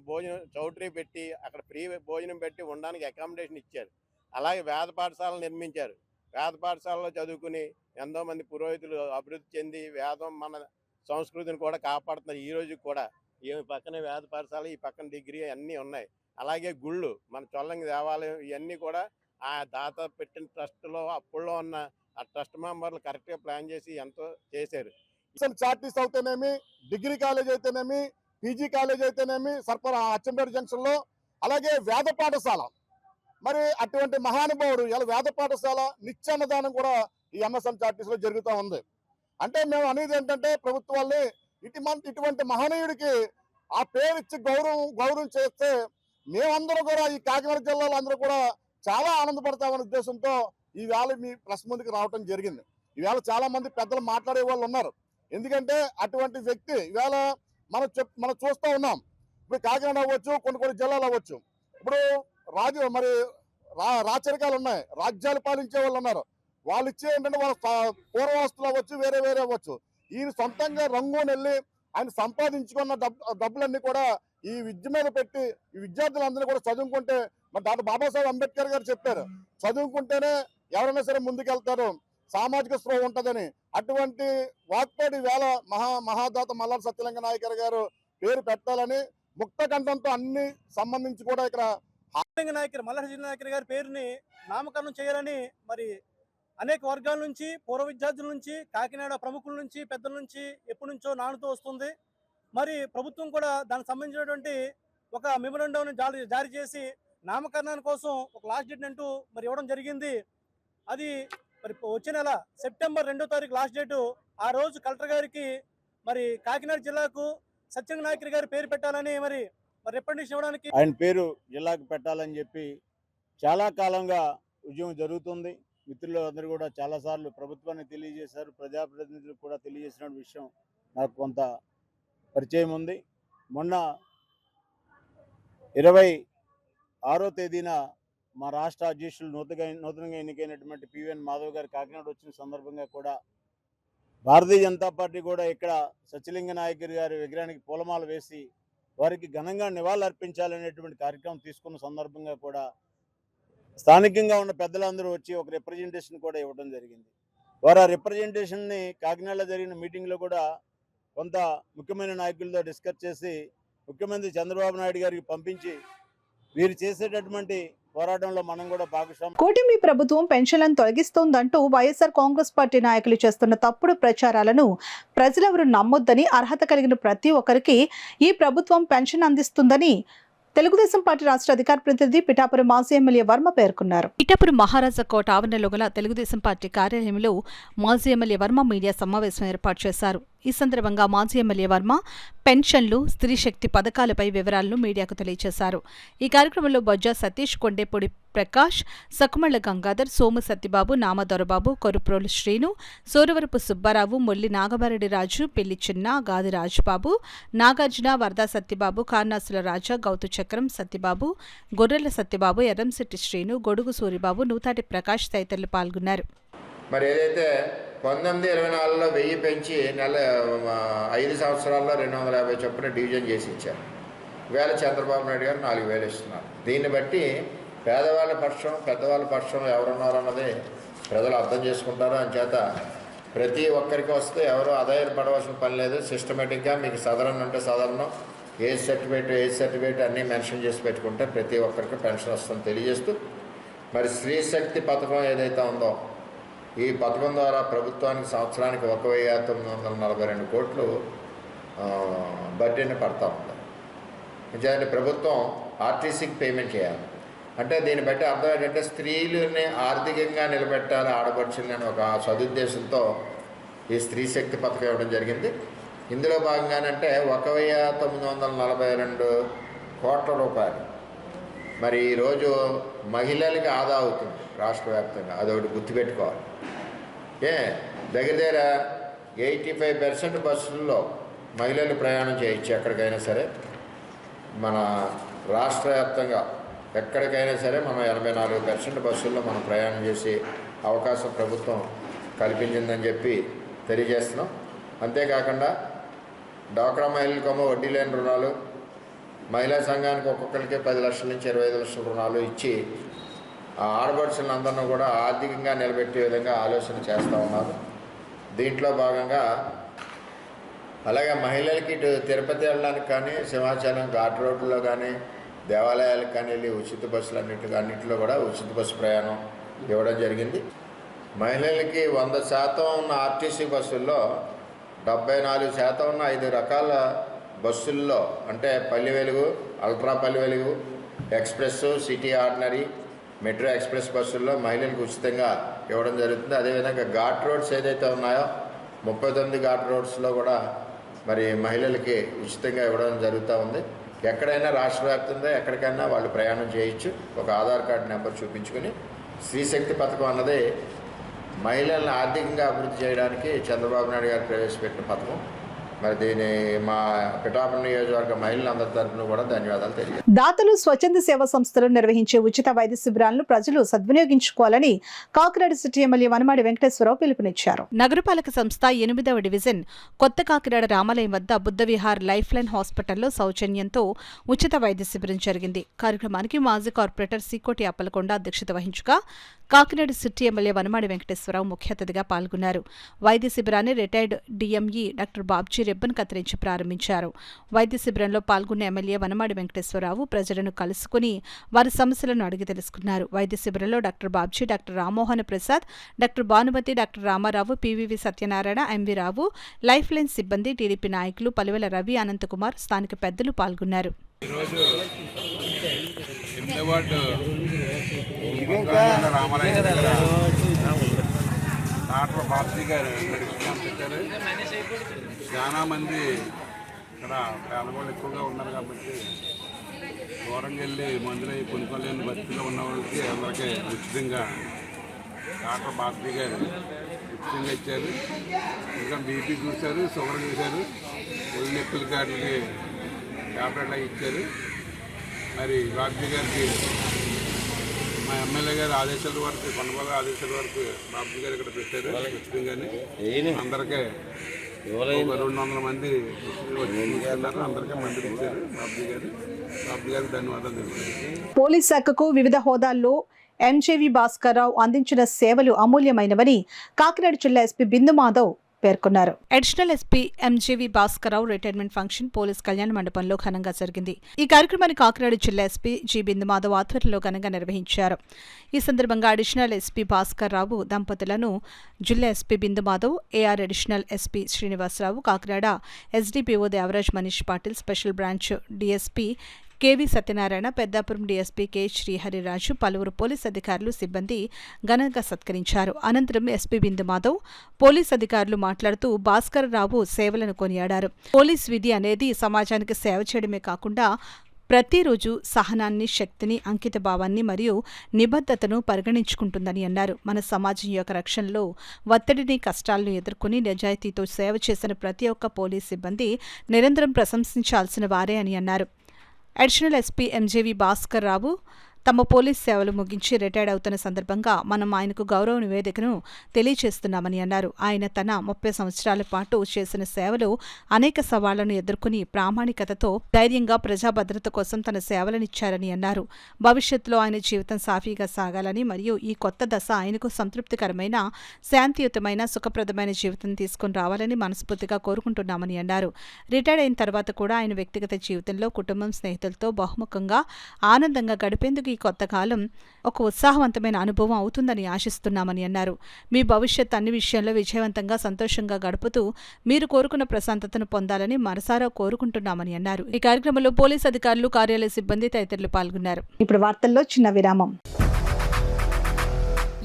భోజనం చౌటరీ పెట్టి అక్కడ ఫ్రీ భోజనం పెట్టి ఉండడానికి అకామిడేషన్ ఇచ్చారు. అలాగే వేద పాఠశాలలు నిర్మించారు. వేద పాఠశాలలో చదువుకుని ఎంతోమంది పురోహితులు అభివృద్ధి చెంది వేదం మన సంస్కృతిని కూడా కాపాడుతున్నారు. ఈ రోజు కూడా ఈ పక్కన వేద పాఠశాల, ఈ పక్కన డిగ్రీ అన్నీ ఉన్నాయి. అలాగే గుళ్ళు, మన చొల్లంగి దేవాలయం, ఇవన్నీ కూడా ఆ దాత పెట్టిన ట్రస్ట్లో అప్పుల్లో ఉన్న ఆ ట్రస్ట్ మెంబర్లు కరెక్ట్గా ప్లాన్ చేసి ఎంతో చేశారు. చార్టీస్ అయితేనేమి, డిగ్రీ కాలేజ్ అయితేనేమి, పీజీ కాలేజ్ అయితేనేమి, అచ్చంపేట జంక్షన్లో, అలాగే వేద పాఠశాల, మరి అటువంటి మహానుభావుడు ఇలా వేద పాఠశాల నిత్యాన్నదానం కూడా ఈ ఎంఎస్ఎన్ చార్టీస్లో జరుగుతూ ఉంది. అంటే మేము అనేది ఏంటంటే ప్రభుత్వాన్ని ఇటువంటి మహనీయుడికి ఆ పేరు ఇచ్చి గౌరవం చేస్తే మేమందరూ కూడా ఈ కాకినాడ జిల్లాలో అందరూ కూడా చాలా ఆనందపడతామనే ఉద్దేశంతో ఈవేళ మీ ప్రెస్ ముందుకు రావడం జరిగింది. ఈవేళ చాలా మంది పెద్దలు మాట్లాడే వాళ్ళు ఉన్నారు. ఎందుకంటే అటువంటి వ్యక్తి ఇవాళ మనం చూస్తూ ఉన్నాం. ఇప్పుడు కాకినాడ అవ్వచ్చు, కొన్ని జిల్లాలు అవ్వచ్చు. ఇప్పుడు రాచరికాలు ఉన్నాయి, రాజ్యాలు పాలించే వాళ్ళు ఉన్నారు. వాళ్ళు ఇచ్చే ఏంటంటే వాళ్ళ పూర్వవస్తులు అవ్వచ్చు, వేరే అవ్వచ్చు. ఈయన సొంతంగా రంగూన్ వెళ్ళి ఆయన సంపాదించుకున్న డబ్బులన్నీ కూడా ఈ విద్య మీద పెట్టి ఈ విద్యార్థులందరినీ కూడా చదువుకుంటే, మరి డాక్టర్ బాబాసాహెబ్ అంబేద్కర్ గారు చెప్పారు, చదువుకుంటేనే ఎవరైనా సరే ముందుకెళ్తారు, సామాజిక స్పృహ ఉంటుందని. అటువంటి వాక్పేడి వేళ మహాదాత మల్లాడి సత్యలింగ నాయకర్ గారు పేరు పెట్టాలని ముక్త కంఠంతో అన్ని సంబంధించి కూడా ఇక్కడ మల్లాడి నాయకర్ గారి పేరుని నామకరణం చేయాలని మరి అనేక వర్గాల నుంచి, పూర్వ విద్యార్థుల నుంచి, కాకినాడ ప్రముఖుల నుంచి, పెద్దల నుంచి ఎప్పటి నుంచో నానుతూ వస్తుంది. మరి ప్రభుత్వం కూడా దానికి సంబంధించినటువంటి ఒక మెమోరాండం జారీ చేసి నామకరణాని కోసం ఒక లాస్ట్ డేట్ అంటూ మరి ఇవ్వడం జరిగింది. అది మరి వచ్చే నెల సెప్టెంబర్ 2వ తారీఖు లాస్ట్ డేటు. ఆ రోజు కలెక్టర్ గారికి మరి కాకినాడ జిల్లాకు సత్యలింగ నాయకర్ గారి పేరు పెట్టాలని మరి రిప్రజెంటేషన్ ఇవ్వడానికి ఆయన పేరు జిల్లాకు పెట్టాలని చెప్పి చాలా కాలంగా ఉద్యమం జరుగుతుంది. మిత్రులు అందరూ కూడా చాలాసార్లు ప్రభుత్వాన్ని తెలియజేశారు, ప్రజాప్రతినిధులకు కూడా తెలియజేసిన విషయం నాకు కొంత పరిచయం ఉంది. మొన్న 26వ తేదీన మా రాష్ట్ర అధ్యక్షులు నూతనంగా ఎన్నికైనటువంటి పివిఎన్ మాధవ్ గారు కాకినాడ వచ్చిన సందర్భంగా కూడా భారతీయ జనతా పార్టీ కూడా ఇక్కడ సత్యలింగ నాయకర్ గారి విగ్రహానికి పూలమాల వేసి వారికి ఘనంగా నివాళులు అర్పించాలనేటువంటి కార్యక్రమం తీసుకున్న సందర్భంగా కూడా స్థానికంగా ఉన్న పెద్దలందరూ వచ్చి ఒక రిప్రజెంటేషన్ కూడా ఇవ్వడం జరిగింది. వారు ఆ రిప్రజెంటేషన్ని కాకినాడలో జరిగిన మీటింగ్లో కూడా కొంత ముఖ్యమైన నాయకులతో డిస్కస్ చేసి ముఖ్యమంత్రి చంద్రబాబు నాయుడు గారికి పంపించి వీరు చేసేటటువంటి పోరాటంలో మనం కూడా భాగస్వామ్యం. కూటమి ప్రభుత్వం పెన్షన్లను తొలగిస్తోందంటూ వైఎస్ఆర్ కాంగ్రెస్ పార్టీ నాయకులు చేస్తున్న తప్పుడు ప్రచారాలను ప్రజలెవరూ నమ్మొద్దని, అర్హత కలిగిన ప్రతి ఒక్కరికి ఈ ప్రభుత్వం పెన్షన్ అందిస్తుందని తెలుగుదేశం పార్టీ రాష్ట్ర అధికార ప్రతినిధి పిఠాపురం మాజీ ఎమ్మెల్యే వర్మ పేర్కొన్నారు. పిఠాపురం మహారాజా కోట ఆవరణలో గల తెలుగుదేశం పార్టీ కార్యాలయంలో మాజీ ఎమ్మెల్యే వర్మ మీడియా సమావేశం ఏర్పాటు చేశారు. ఈ సందర్భంగా మాజీ ఎమ్మెల్యే వర్మ పెన్షన్లు, స్త్రీ శక్తి పథకాలపై వివరాలను మీడియాకు తెలియజేశారు. ఈ కార్యక్రమంలో బొజ్జా సతీష్, కొండేపూడి ప్రకాష్, సకుమళ్ల గంగాధర్, సోము సత్యబాబు, నామదొరబాబు, కొరుప్రోలు శ్రీను, సూరవరపు సుబ్బారావు, మొల్లి నాగబారెడ్డి రాజు, పెళ్లి చిన్న, గాది రాజుబాబు, నాగార్జున, వరదా సత్యబాబు, కార్నాసుల రాజా, గౌతు చక్రం సత్యబాబు, గొర్రెల సత్యబాబు, ఎర్రంశెట్టి శ్రీను, గొడుగు సూరిబాబు, నూతాటి ప్రకాష్ తదితరులు పాల్గొన్నారు. మరి ఏదైతే 1924లో 1000 పెంచి 5 సంవత్సరాల్లో 250 చొప్పున డివిజన్ చేసి ఇచ్చారు. ఈవేళ చంద్రబాబు నాయుడు గారు 4000 ఇస్తున్నారు. దీన్ని బట్టి పేదవాళ్ళ పక్షం, పెద్దవాళ్ళ పక్షం ఎవరున్నారన్నది ప్రజలు అర్థం చేసుకుంటారు. అంచేత ప్రతి ఒక్కరికి వస్తే ఎవరు ఆదాయపడవలసిన పని లేదు. సిస్టమేటిక్గా మీకు సదరన్ అంటే సదరణం, ఏజ్ సర్టిఫికేట్ అన్నీ మెన్షన్ చేసి పెట్టుకుంటే ప్రతి ఒక్కరికి పెన్షన్ వస్తుందని తెలియజేస్తూ, మరి స్త్రీ శక్తి పథకం ఏదైతే ఉందో ఈ పథకం ద్వారా ప్రభుత్వానికి సంవత్సరానికి 1942 కోట్లు బడ్జెట్ని పడతా ఉంది. నిజానికి ప్రభుత్వం ఆర్టీసీకి పేమెంట్ చేయాలి. అంటే దీన్ని బట్టి అర్థం ఏంటంటే స్త్రీలని ఆర్థికంగా నిలబెట్టాలి, ఆడపడుచులని ఒక సదుద్దేశంతో ఈ స్త్రీ శక్తి పథకం ఇవ్వడం జరిగింది. ఇందులో భాగంగానంటే 1942 కోట్ల రూపాయలు మరి ఈరోజు మహిళలకి ఆదా అవుతుంది రాష్ట్ర వ్యాప్తంగా. అదొకటి గుర్తుపెట్టుకోవాలి. దగ్గర 85% బస్సుల్లో మహిళలు ప్రయాణం చేయొచ్చు. ఎక్కడికైనా సరే మన రాష్ట్ర వ్యాప్తంగా ఎక్కడికైనా సరే మనం 84% బస్సుల్లో మనం ప్రయాణం చేసే అవకాశం ప్రభుత్వం కల్పించిందని చెప్పి తెలియజేస్తున్నాం. అంతేకాకుండా డ్వాక్రా మహిళలకేమో వడ్డీ లేని రుణాలు, మహిళా సంఘానికి ఒక్కొక్కరికి 10 లక్షల నుంచి 25 లక్షల రుణాలు ఇచ్చి ఆడపడుచులందరినీ కూడా ఆర్థికంగా నిలబెట్టే విధంగా ఆలోచన చేస్తూ ఉన్నారు. దీంట్లో భాగంగా అలాగే మహిళలకి ఇటు తిరుపతి వెళ్ళడానికి కానీ, సింహాచలం ఘాట్ రోడ్లో కానీ, దేవాలయాలకు కానీ వెళ్ళి ఉచిత బస్సులు అన్నింటిలో కూడా ఉచిత బస్సు ప్రయాణం ఇవ్వడం జరిగింది. మహిళలకి 100% ఉన్న ఆర్టీసీ బస్సుల్లో 74% ఉన్న 5 రకాల బస్సుల్లో అంటే Palle Velugu, ultra Palle Velugu, express, city ordinary, metro express బస్సుల్లో మహిళలకు ఉచితంగా ఇవ్వడం జరుగుతుంది. అదేవిధంగా ఘాట్ రోడ్స్ ఏదైతే ఉన్నాయో 39 ఘాట్ రోడ్స్లో కూడా మరి మహిళలకి ఉచితంగా ఇవ్వడం జరుగుతూ ఉంది. ఎక్కడైనా రాష్ట్ర వ్యాప్తంగా ఎక్కడికైనా వాళ్ళు ప్రయాణం చేయొచ్చు. ఒక ఆధార్ కార్డు నెంబర్ చూపించుకొని స్త్రీశక్తి పథకం అన్నది మహిళలను ఆర్థికంగా అభివృద్ధి చేయడానికి చంద్రబాబు నాయుడు గారు ప్రవేశపెట్టిన పథకం. మరి దీని మా పిఠాపురం నియోజకవర్గ మహిళలందరి తరఫున కూడా ధన్యవాదాలు తెలియజేస్తాను. దాతలు స్వచ్ఛంద సేవా సంస్థలు నిర్వహించే ఉచిత వైద్య శిబిరాలను ప్రజలు సద్వినియోగించుకోవాలని కాకినాడ సిటీ ఎమ్మెల్యే వనమాడి వెంకటేశ్వరరావు పిలుపునిచ్చారు. నగరపాలక సంస్థ 8వ డివిజన్ కొత్త కాకినాడ రామాలయం వద్ద బుద్ధవిహార్ లైఫ్ లైన్ హాస్పిటల్లో సౌజన్యంతో ఉచిత వైద్య శిబిరం జరిగింది. కార్యక్రమానికి మాజీ కార్పొరేటర్ సీకోటి అప్పలకొండ అధ్యక్షత వహించగా కాకినాడ సిటీ ఎమ్మెల్యే వనమాడి వెంకటేశ్వరరావు ముఖ్య అతిథిగా పాల్గొన్నారు. వైద్య శిబిరాన్ని retired DME doctor Babji ribbon కత్తిరించి ప్రారంభించారు. వైద్య శిబిరంలో పాల్గొన్న ఎమ్మెల్యే వనమాడి వెంకటేశ్వరరావు ప్రజలను కలుసుకుని వారి సమస్యలను అడిగి తెలుసుకున్నారు. వైద్య శిబిరంలో doctor Babji, doctor Rammohan Prasad, doctor Bhanumathi, doctor Ramarao, PVV Satyanarayana, MV Rao, life line సిబ్బంది, టీడీపీ నాయకులు పలువెల రవి, అనంతకుమార్, స్థానిక పెద్దలు పాల్గొన్నారు. రామాలయం డాక్టర్ బాబ్జీ గారు మెడికల్ క్యాంప్ పెట్టారు. చాలా మంది ఇక్కడ పేదవాళ్ళు ఎక్కువగా ఉన్నారు కాబట్టి దూరంగా వెళ్ళి మందులు కొనుక్కోలేని బతిలో ఉన్న వాళ్ళకి అందరికీ ఉచితంగా డాక్టర్ బాబ్జీ గారు ఉచితంగా ఇచ్చారు. ఇంకా బీపీ చూశారు, షుగర్ చూశారు, ఒళ్ళు నొప్పుల కాటికి ట్యాబ్లెట్లు ఇచ్చారు. మరి బాబ్జీ గారికి మా ఎమ్మెల్యే గారి ఆదేశాల వరకు, కొండబాబు ఆదేశాల వరకు బాబ్జీ గారు ఇక్కడ పెట్టారు ఉచితంగానే. అందరికీ 200 మంది వచ్చి అందరికీ మందులు ఇచ్చారు బాబ్జీ గారికి ధన్యవాదాలు తెలుపుతున్నాను. పోలీస్ శాఖకు వివిధ హోదాల్లో ఎంజేవి భాస్కర్రావు అందించిన సేవలు అమూల్యమైనవని కాకినాడ జిల్లా ఎస్పీ బిందు మాధవ్ పేర్కొన్నారు. Additional SP MJV Bhaskar Rao retirement function police కళ్యాణ మండపంలో ఘనంగా జరిగింది. ఈ కార్యక్రమాన్ని కాకినాడ జిల్లా ఎస్పీ జి బిందు మాధవ్ ఆధ్వర్యంలో ఘనంగా నిర్వహించారు. ఈ సందర్భంగా అడిషనల్ ఎస్పీ భాస్కర్రావు దంపతులను జిల్లా SP Bindu Madhav, AR additional SP Srinivasarao, Kakinada SDPO Devaraj Manish Patil, special branch DSP KV Satyanarayana, Peddapuram DSP K Srihariraju, పలువురు పోలీస్ అధికారులు, సిబ్బంది ఘనంగా సత్కరించారు. అనంతరం ఎస్పీ బిందు మాధవ్ పోలీస్ అధికారులు మాట్లాడుతూ భాస్కర్రావు సేవలను కొనియాడారు. పోలీస్ విధి అనేది సమాజానికి సేవ చేయడమే కాకుండా ప్రతిరోజు సహనాన్ని, శక్తిని, అంకిత భావాన్ని మరియు నిబద్ధతను పరిగణించుకుంటుందని అన్నారు. మన సమాజం యొక్క రక్షణలో ఒత్తిడిని, కష్టాలను ఎదుర్కొని నిజాయితీతో సేవ చేసిన ప్రతి ఒక్క పోలీస్ సిబ్బంది నిరంతరం ప్రశంసించాల్సిన వారే అని అన్నారు. అడిషనల్ ఎస్పీ ఎంజేవి భాస్కర్రావు తమ పోలీస్ సేవలు ముగించి రిటైర్డ్ అవుతున్న సందర్భంగా మనం ఆయనకు గౌరవ నివేదికను తెలియజేస్తున్నామని అన్నారు. ఆయన తన 30 సంవత్సరాల పాటు చేసిన సేవలు అనేక సవాళ్లను ఎదుర్కొని ప్రామాణికతతో ధైర్యంగా ప్రజా భద్రత కోసం తన సేవలనిచ్చారని అన్నారు. భవిష్యత్తులో ఆయన జీవితం సాఫీగా సాగాలని మరియు ఈ కొత్త దశ ఆయనకు సంతృప్తికరమైన, శాంతియుతమైన, సుఖప్రదమైన జీవితం తీసుకుని రావాలని మనస్ఫూర్తిగా కోరుకుంటున్నామని అన్నారు. రిటైర్డ్ అయిన తర్వాత కూడా ఆయన వ్యక్తిగత జీవితంలో కుటుంబం, స్నేహితులతో బహుముఖంగా ఆనందంగా గడిపేందుకు ఈ కొత్త కాలం ఒక ఉత్సాహవంతమైన అనుభవం అవుతుందని ఆశిస్తున్నామని అన్నారు. మీ భవిష్యత్ అన్ని విషయాల్లో విజయవంతంగా, సంతోషంగా గడుపుతూ మీరు కోరుకున్న ప్రశాంతతను పొందాలని మనసారా కోరుకుంటున్నామని అన్నారు. ఈ కార్యక్రమంలో పోలీస్ అధికారులు, కార్యాలయ సిబ్బంది తదితరులు పాల్గొన్నారు. ఇప్పుడు వార్తల్లో చిన్న విరామం.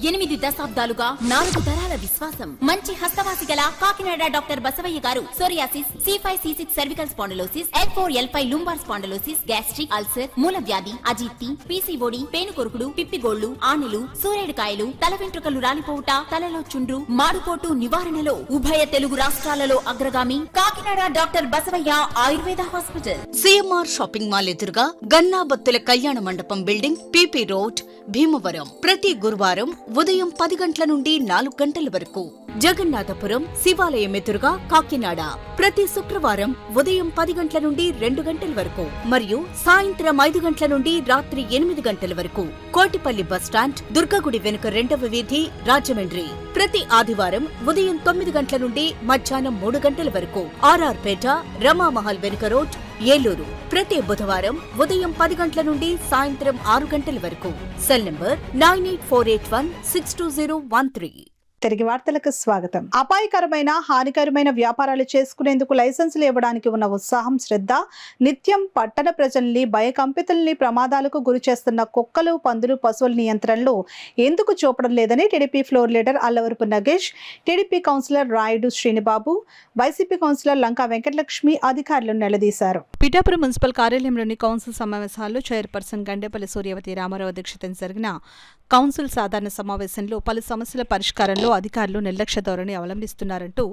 8 దశాబ్దాలుగా 4 తరాల విశ్వాసం. మంచి హస్తవాసి గల కాకినాడ డాక్టర్ బసవయ్య గారు psoriasis, C5C6 cervical spondylosis, L4L5 lumbar spondylosis, gastric ulcer, మూల వ్యాధి, అజీర్తి, పీసీఓడి, పేనుకొరుకుడు, పిప్పిగోళ్లు, ఆనెలు, సూరేడుకాయలు, తల వెంట్రుకలు రాలిపోవుట, తలలో చుండ్రు, మాడుకోటు నివారణలో ఉభయ తెలుగు రాష్ట్రాలలో అగ్రగామి Kakinada doctor Basavaiah Ayurveda hospital. CMR shopping mall ఎదురుగా గన్నాబత్తుల కళ్యాణ మండపం బిల్డింగ్, పీపీ రోడ్, భీమవరం. ప్రతి గురువారం ఉదయం 10 గంటల నుండి 4 గంటల వరకు. జగన్నాథపురం శివాలయం ఎదురుగా కాకినాడ ప్రతి శుక్రవారం ఉదయం 10 గంటల నుండి 2 గంటల వరకు మరియు సాయంత్రం 5 గంటల నుండి రాత్రి 8 గంటల వరకు. కోటిపల్లి బస్టాండ్, దుర్గగుడి వెనుక 2వ వీధి, రాజమండ్రి. ప్రతి ఆదివారం ఉదయం 9 గంటల నుండి మధ్యాహ్నం 3 గంటల వరకు. ఆర్ఆర్ పేట, రమామహల్ వెనుక రోడ్, ఏలూరు. ప్రతి బుధవారం ఉదయం 10 గంటల నుండి సాయంత్రం 6 గంటల వరకు. Cell number 9848162013. తిరిగి వార్తలకు స్వాగతం. అపాయకరమైన, హానికరమైన వ్యాపారాలు చేసుకునేందుకు లైసెన్సులు ఇవ్వడానికి ఉన్న ఉత్సాహం, శ్రద్ధ నిత్యం పట్టణ ప్రజల్ని భయకంపితుల్ని ప్రమాదాలకు గురి చేస్తున్న కుక్కలు, పందులు, పశువుల నియంత్రణలో ఎందుకు చూపడం లేదని TDP floor leader Allavarapu Nagesh, TDP councillor Rayudu Srinibabu, YCP councillor Lanka Venkatalakshmi అధికారులను నిలదీశారు. పిఠాపురం మున్సిపల్ కార్యాలయంలోని కౌన్సిల్ సమావేశాల్లో చైర్పర్సన్ గండేపల్లి సూర్యవతి రామారావు అధ్యక్షతన జరిగిన కౌన్సిల్ సాధారణ సమావేశంలో పలు సమస్యల పరిష్కారంలో విషయంలో అధికారులు నిర్లక్ష్య ధోరణి అవలంబిస్తున్నారంటూ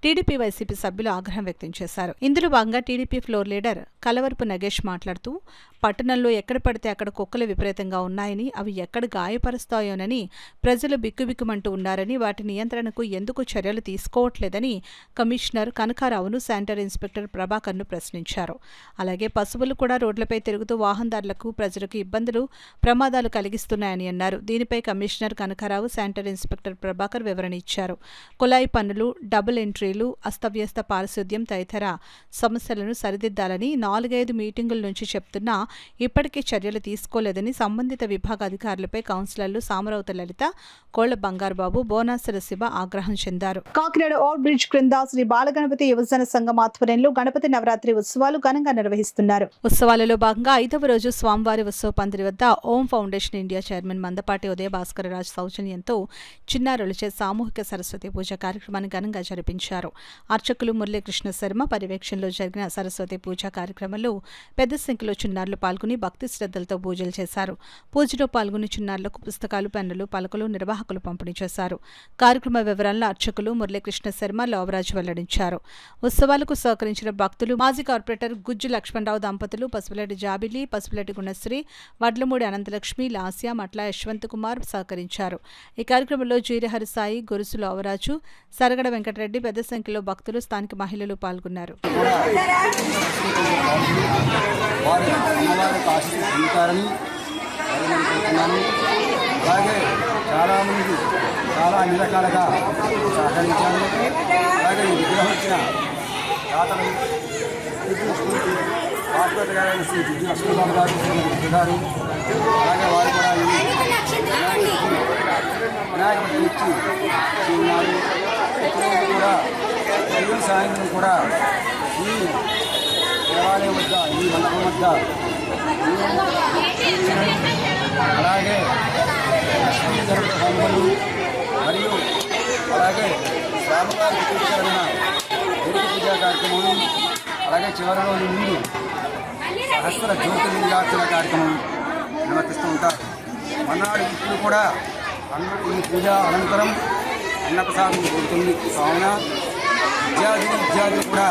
టీడీపీ వైసీపీ సభ్యులు ఆగ్రహం వ్యక్తం చేశారు. ఇందులో భాగంగా టీడీపీ ఫ్లోర్ లీడర్ కలవరపు నగేష్ మాట్లాడుతూ పట్టణంలో ఎక్కడ పడితే అక్కడ కుక్కలు విపరీతంగా ఉన్నాయని, అవి ఎక్కడ గాయపరుస్తాయోనని ప్రజలు బిక్కుబిక్కుమంటూ ఉన్నారని, వాటి నియంత్రణకు ఎందుకు చర్యలు తీసుకోవట్లేదని కమిషనర్ కనకారావును శానిటరీ ఇన్స్పెక్టర్ ప్రభాకర్ను ప్రశ్నించారు. అలాగే పశువులు కూడా రోడ్లపై తిరుగుతూ వాహనదారులకు ప్రజలకు ఇబ్బందులు ప్రమాదాలు కలిగిస్తున్నాయని అన్నారు. దీనిపై commissioner Kanakarao sanitary inspector Prabhakar వివరణ ఇచ్చారు. కుళాయి పన్నులు, డబుల్ ఎంట్రీలు, అస్తవ్యస్త పారిశుద్ధ్యం తదితర సమస్యలను సరిదిద్దాలని 4-5 మీటింగుల నుంచి చెప్తున్నా ఇప్పటికీ చర్యలు తీసుకోలేదని సంబంధిత విభాగ అధికారులపై కౌన్సిలర్లు సామరవత లలిత, కోళ్ల బంగారుబాబు, బోనాసుల శివ ఆగ్రహం చెందారు. కాకినాడ ఓవర్ బ్రిడ్జ్ క్రింద శ్రీ బాలగణపతి యువజన సంఘం ఆధ్వర్యంలో గణపతి నవరాత్రి ఉత్సవాలు ఘనంగా నిర్వహిస్తున్నారు. ఉత్సవాలలో భాగంగా 5వ రోజు స్వామివారి ఉత్సవ పందిరి వద్ద ఓం ఫౌండేషన్ ఇండియా చైర్మన్ మందపాటి ఉదయ భాస్కరరాజు సౌజన్యంతో చిన్నారులచే సామూహిక సరస్వతి పూజ కార్యక్రమాన్ని ఘనంగా జరిపించారు. అర్చకులు మురళీకృష్ణ శర్మ పర్యవేక్షణలో జరిగిన సరస్వతి పూజా కార్యక్రమంలో పెద్ద సంఖ్యలో చిన్నారులు పాల్గొని భక్తి శ్రద్ధలతో పూజలు చేశారు. పూజలో పాల్గొని చిన్నారులకు పుస్తకాలు, పెన్నులు, పలకలు నిర్వాహకులు పంపిణీ చేశారు. కార్యక్రమ వివరాలను అర్చకులు మురళీకృష్ణ శర్మ, లోవరాజు వెల్లడించారు. ఉత్సవాలకు సహకరించిన భక్తులు మాజీ కార్పొరేటర్ గుజ్జు లక్ష్మణరావు దంపతులు, పసుపులెట్టి జాబిలి, పసుపులెట్టి గుణశ్రీ, వడ్లమూడి అనంతలక్ష్మి, లాస్య, మట్ల యశ్వంత్ కుమార్ సహకరించారు. ఈ కార్యక్రమంలో జీరహరి సాయి, గొరుసు లోవరాజు, సరగడ వెంకటరెడ్డి, పెద్ద సంఖ్యలో భక్తులు, స్థానిక మహిళలు పాల్గొన్నారు. అలాగే చాలామంది చాలా అన్ని రకాలుగా సహకరించారు. అలాగే ఈ విగ్రహం వచ్చిన దాతలు హాస్పిటల్ గారు శ్రీ జిడ్డు లక్ష్మీబాబు గారు గారు అలాగే వారు కూడా వినాయక ఇచ్చి ఉన్నారు. ప్రతిరోజు కూడా ఉదయం సాయంత్రం కూడా ఈ దేవాలయం వద్ద, ఈ మండపం వద్ద అలాగే లక్ష్మీ గణపతి హోమాలు మరియు అలాగే స్వామివారి ప్రతిష్ఠించిన గురు పూజా కార్యక్రమం, అలాగే చివరిలో ముందు సహస్ర జ్యోతిర్లింగార్చన కార్యక్రమం నిర్వర్తిస్తూ ఉంటారు. మన్నాడు ఇప్పుడు కూడా ఈ పూజ అనంతరం అన్నప్రసాదం జరుగుతుంది. కావున విద్యార్థులు కూడా